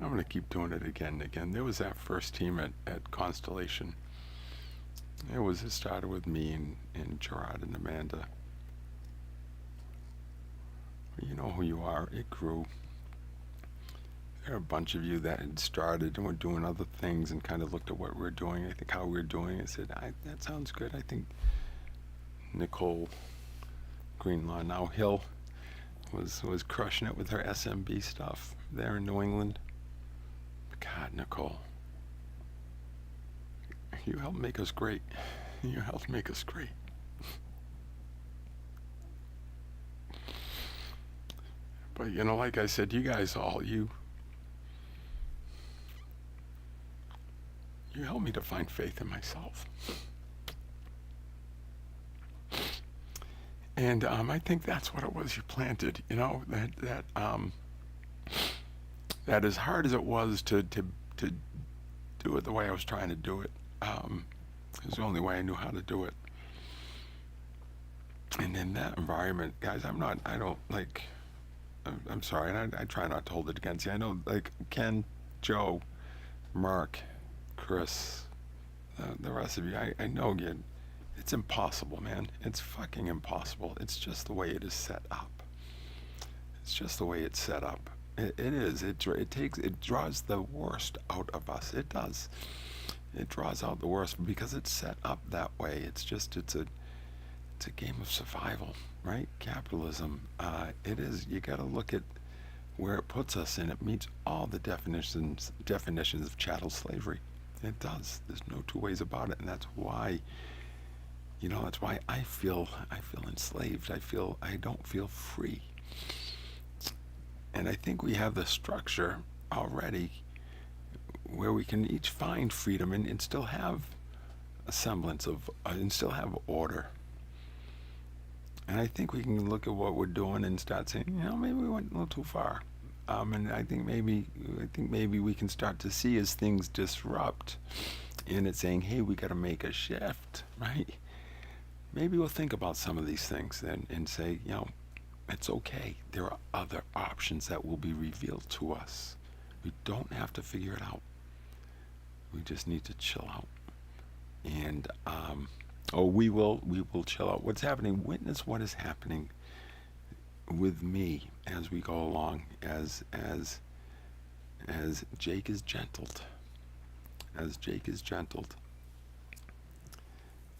gonna keep doing it again and again. There was that first team at Constellation. It started with me and Gerard and Amanda. You know who you are. It grew. There are a bunch of you that had started and were doing other things and kind of looked at what we're doing. I think how we're doing and said, that sounds good. I think Nicole Greenlaw, now Hill, was crushing it with her SMB stuff there in New England. God, Nicole, you helped make us great. You helped make us great. But you know, like I said, you guys all, you helped me to find faith in myself. And I think that's what it was you planted, you know, that as hard as it was to do it the way I was trying to do it, it was the only way I knew how to do it. And in that environment, guys, I'm sorry, and I try not to hold it against you. I know, like, Ken, Joe, Mark, Chris, the rest of you, I know it's impossible, man. It's fucking impossible. It's just the way it is set up. It's just the way it's set up. It is. It draws the worst out of us. It does. It draws out the worst because it's set up that way. It's a game of survival, right? Capitalism. It is. You got to look at where it puts us, and it meets all the definitions of chattel slavery. It does. There's no two ways about it, and that's why. You know, that's why I feel enslaved. I don't feel free. And I think we have the structure already where we can each find freedom and still have a semblance of, and still have order. And I think we can look at what we're doing and start saying, maybe we went a little too far. And I think maybe we can start to see as things disrupt, and it's saying, hey, we got to make a shift, right? Maybe we'll think about some of these things and say, it's okay. There are other options that will be revealed to us. We don't have to figure it out. We just need to chill out. And we will chill out. What's happening? Witness what is happening with me as we go along, as Jake is gentled. As Jake is gentled.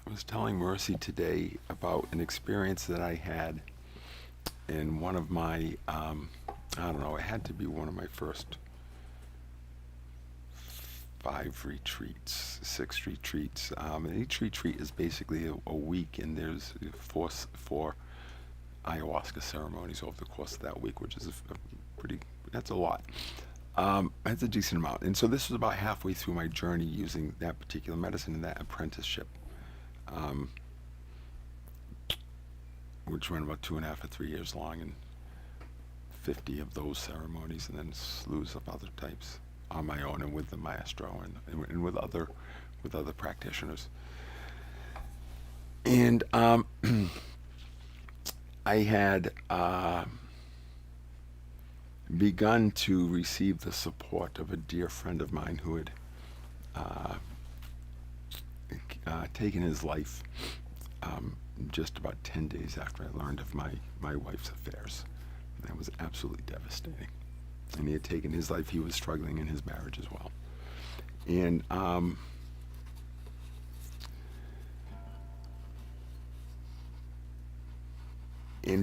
I was telling Mercy today about an experience that I had in one of my, I don't know, it had to be one of my first 5 retreats, 6 retreats. And each retreat is basically a week, and there's four ayahuasca ceremonies over the course of that week, which is that's a lot. That's a decent amount. And so this was about halfway through my journey using that particular medicine and that apprenticeship, which went about 2.5 or 3 years long, and 50 of those ceremonies, and then slews of other types on my own and with the maestro and with other practitioners. And I had begun to receive the support of a dear friend of mine who had taken his life just about 10 days after I learned of my wife's affairs. And that was absolutely devastating. And he had taken his life. He was struggling in his marriage as well. And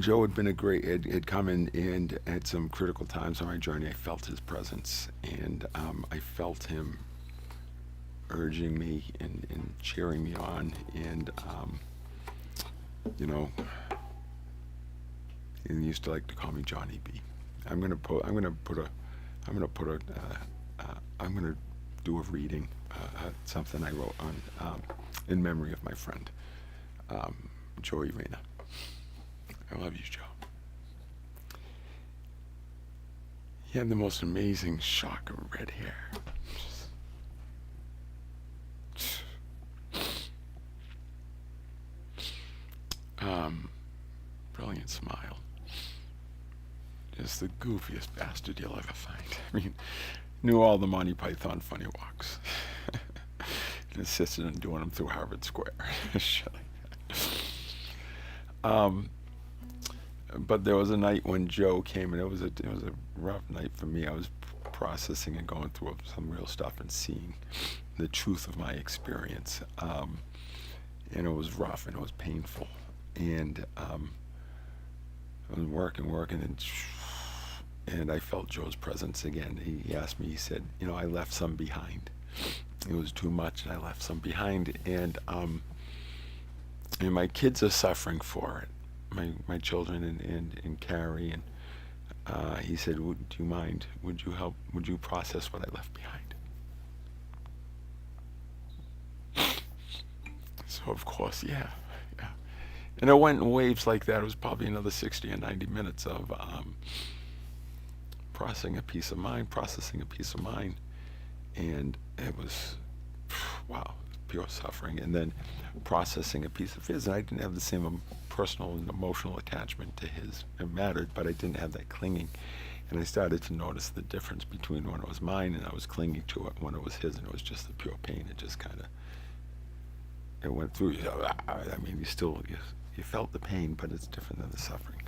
Joe had been had come in, and at some critical times on my journey, I felt his presence, and I felt him urging me and cheering me on, and he used to like to call me Johnny B. I'm gonna do a reading, something I wrote on in memory of my friend, Joe Arena. I love you, Joe. He had the most amazing shock of red hair. Brilliant smile. Just the goofiest bastard you'll ever find. I mean, knew all the Monty Python funny walks. And insisted on doing them through Harvard Square. Shit like that. But there was a night when Joe came, and it was a rough night for me. I was processing and going through some real stuff and seeing the truth of my experience. And it was rough and it was painful. And I was working, and I felt Joe's presence again. He asked me, he said, I left some behind. It was too much, and I left some behind. And my kids are suffering for it. My children and Carrie, and he said, do you mind? Would you help? Would you process what I left behind? So of course, yeah. And it went in waves like that. It was probably another 60 or 90 minutes of processing a piece of mine, and it was, wow, pure suffering. And then processing a piece of his, and I didn't have the same personal and emotional attachment to his. It mattered, but I didn't have that clinging. And I started to notice the difference between when it was mine and I was clinging to it, when it was his, and it was just the pure pain. It just kind of, it went through you. I mean, you felt the pain, but it's different than the suffering.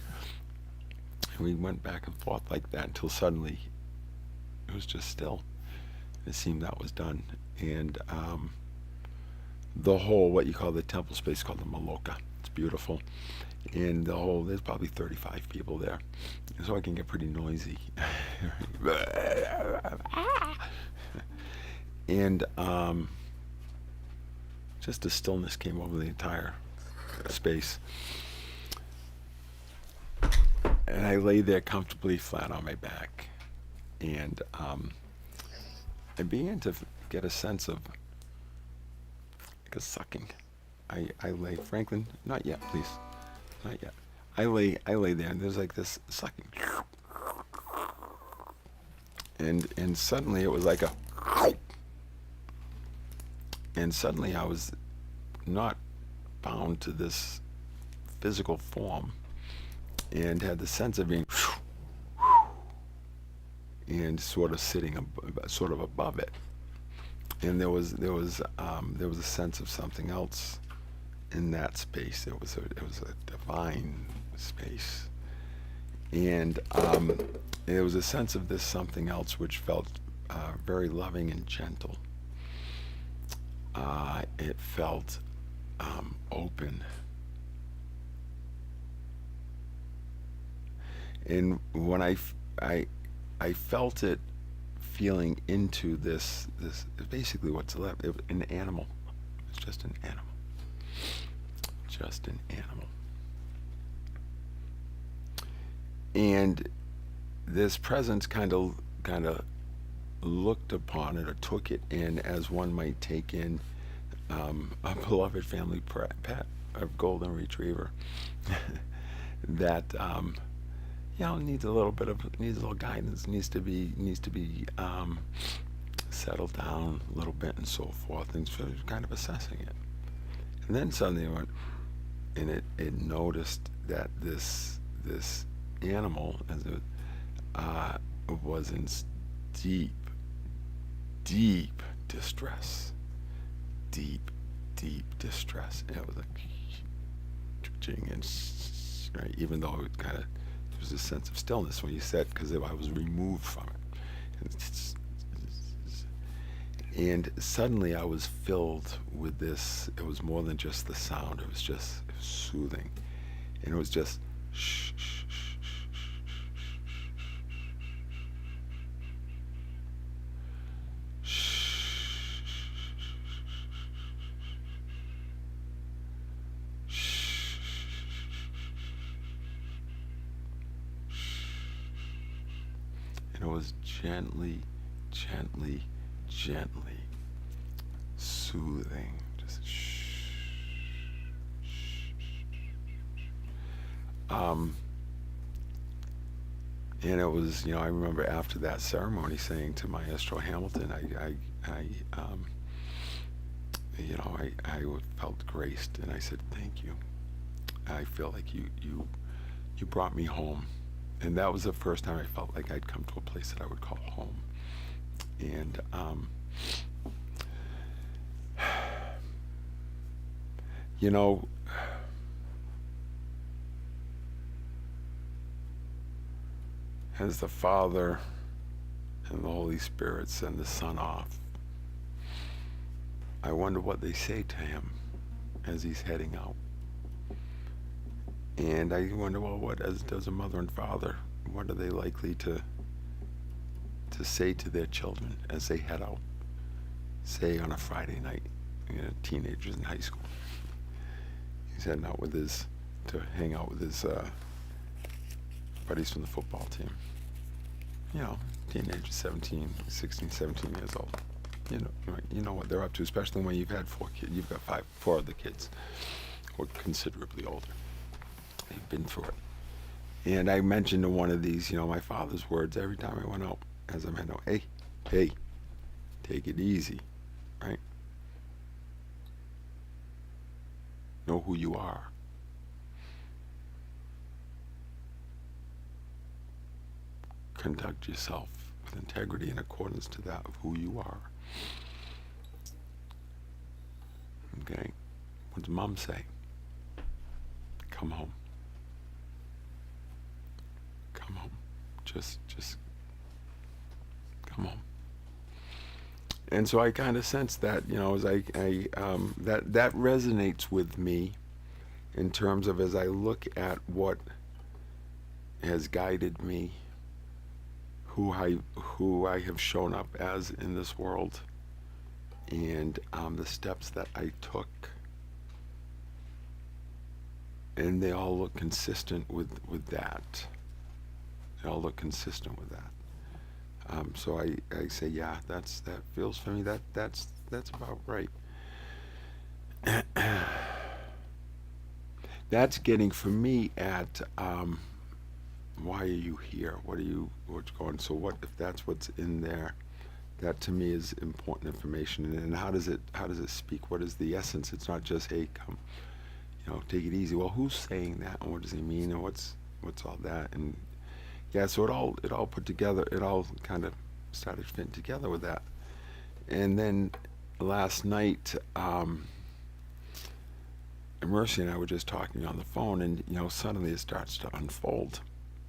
And we went back and forth like that until suddenly it was just still. It seemed that was done. And the whole, what you call the temple space, called the Maloka. It's beautiful. And the whole, there's probably 35 people there. So I can get pretty noisy. And just a stillness came over the entire space. And I lay there comfortably flat on my back. And I began to get a sense of like a sucking. I lay, Franklin, not yet, please. Not yet. I lay there, and there's like this sucking, and suddenly it was like a, and suddenly I was not bound to this physical form, and had the sense of being, and sort of sitting sort of above it, and there was a sense of something else in that space. It was a divine space, and there was a sense of this something else which felt very loving and gentle. It felt open, and when I felt it feeling into this basically what's left, an animal. It's just an animal, just an animal. And this presence kind of looked upon it, or took it in, as one might take in a beloved family pet, a golden retriever that needs a little guidance, needs to be settled down a little bit, and so forth, and so kind of assessing it. And then suddenly it went, and it noticed that this animal, as it was in deep, deep distress, deep, deep distress. And it was like twitching, and right, even though it kind of, there was a sense of stillness when you said, because I was removed from it. And suddenly I was filled with this. It was more than just the sound. It was soothing, and it was just shh, shh, shh, and it was gently, gently, gently soothing. Just shh, shh. And it was, I remember after that ceremony saying to Maestro Hamilton, I felt graced, and I said, "Thank you. I feel like you brought me home." And that was the first time I felt like I'd come to a place that I would call home. And you know, as the Father and the Holy Spirit send the Son off, I wonder what they say to him as he's heading out. And I wonder, well, what as does a mother and father, what are they likely to say to their children as they head out, say on a Friday night, teenagers in high school. He's heading out to hang out with his buddies from the football team. Teenagers, 16, 17 years old. You know what they're up to, especially when you've had 4 kids. You've got 4 other kids who are considerably older. They've been through it. And I mentioned to one of these, my father's words every time I went out, as I'm heading out. Hey, take it easy, right? Know who you are. Conduct yourself with integrity in accordance to that of who you are. Okay? What does Mom say? Come home. Come home. Just come home. And so I kind of sense that, as that resonates with me in terms of, as I look at what has guided me, who I have shown up as in this world, and the steps that I took, and they all look consistent with that. They all look consistent with that. So I say, yeah, that feels for me. That's about right. that's getting for me at why are you here? What's going? So what if that's what's in there? That to me is important information. And how does it speak? What is the essence? It's not just, hey, come, take it easy. Well, who's saying that, and what does he mean, and what's all that? And yeah, so it all put together. It all kind of started fitting together with that. And then last night, Mercy and I were just talking on the phone, and suddenly it starts to unfold.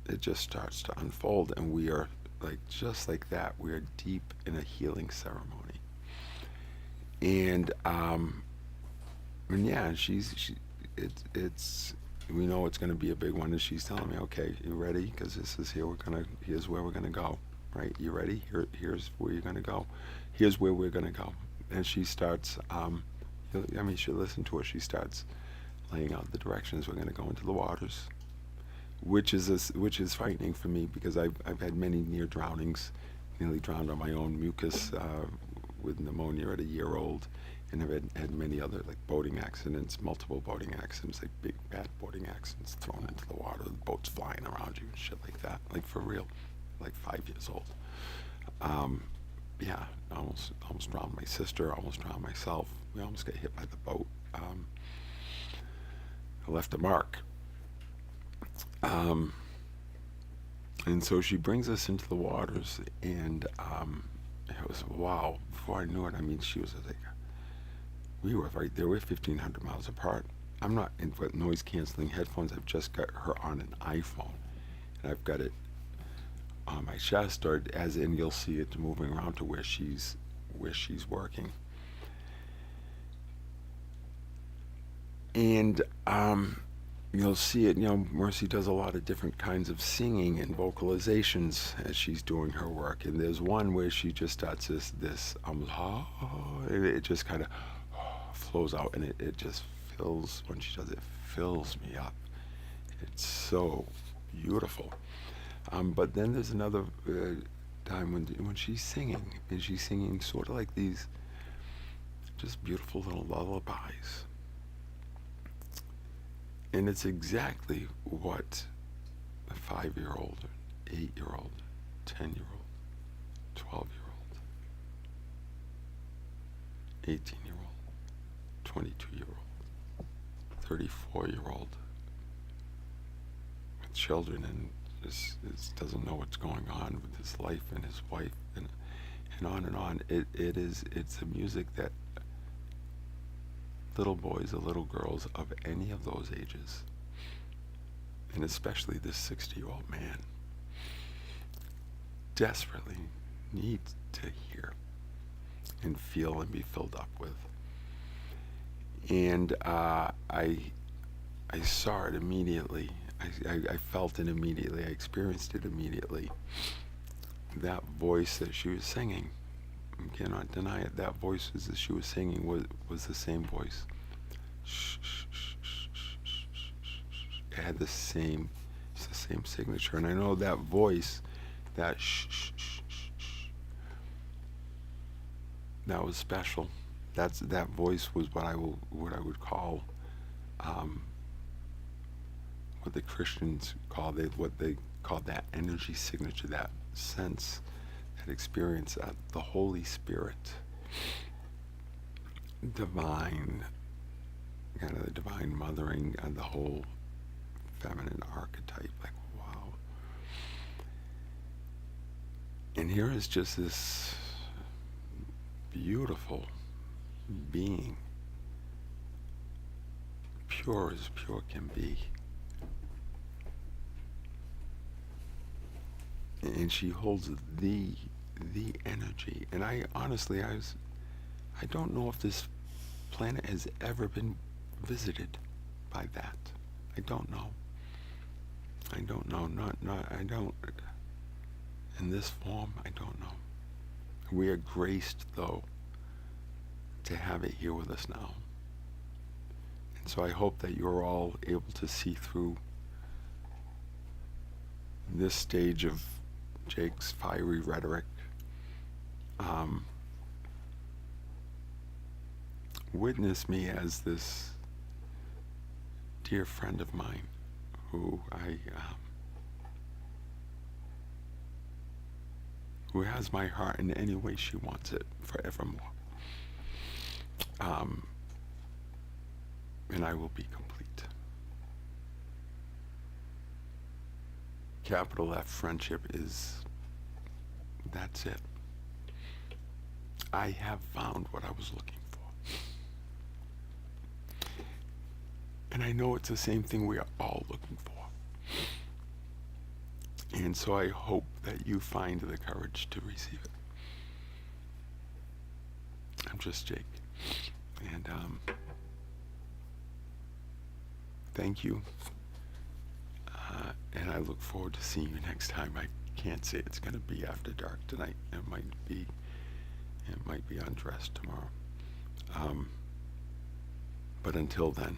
It just starts to unfold, and we are like, just like that. We are deep in a healing ceremony, and yeah, it's we know it's going to be a big one, and she's telling me, okay, you ready? Because this is here's where we're gonna go, right? You ready? Here's where you're gonna go. Here's where we're gonna go. And she starts. I mean, you should listen to her. She starts laying out the directions. We're gonna go into the waters, which is frightening for me because I've had many near drownings, nearly drowned on my own mucus with pneumonia at a year old, and I've had many other like boating accidents, multiple boating accidents, like big bad boating accidents, thrown into the water, the boats flying around you and shit like that, like for real, like 5 years old. Um, yeah, almost drowned my sister, almost drowned myself. We almost got hit by the boat. I left a mark. Um, and so she brings us into the waters, and it was wow. Before I knew it, I mean, she was like, we were right there. We're 1,500 miles apart. I'm not in with noise canceling headphones. I've just got her on an iPhone, and I've got it on my chest, or as in you'll see it moving around to where she's working. And you'll see it. Mercy does a lot of different kinds of singing and vocalizations as she's doing her work. And there's one where she just starts this it just kind of flows out, and it just fills. When she does it, fills me up. It's so beautiful. But then there's another time when she's singing, and she's singing sort of like these just beautiful little lullabies. And it's exactly what a 5-year-old, 8-year-old, 10-year-old, 12-year-old, 18-year-old, 22-year-old, 34-year-old with children and just doesn't know what's going on with his life and his wife and on and on. It's a music that little boys or little girls of any of those ages, and especially this 60-year-old man, desperately needs to hear and feel and be filled up with. And I saw it immediately. I felt it immediately. I experienced it immediately. That voice that she was singing, I cannot deny it. That voice that she was singing was the same voice. It had it's the same signature. And I know that voice, that that was special. That voice was what I would call, what the Christians what they call that energy signature, that sense, that experience, the Holy Spirit, divine, kind of the divine mothering, and the whole feminine archetype. Like, wow. And here is just this beautiful being, pure as pure can be. And she holds the energy. And I honestly, I don't know if this planet has ever been visited by that. I don't know. I don't know. I don't. In this form, I don't know. We are graced, though, to have it here with us now. And so I hope that you're all able to see through this stage of Jake's fiery rhetoric. Witness me as this dear friend of mine who who has my heart in any way she wants it forevermore. And I will be complete. Capital F friendship is, that's it. I have found what I was looking for. And I know it's the same thing we are all looking for. And so I hope that you find the courage to receive it. I'm just Jake. And thank you. And I look forward to seeing you next time. I can't say it's going to be after dark tonight. It might be undressed tomorrow. But until then,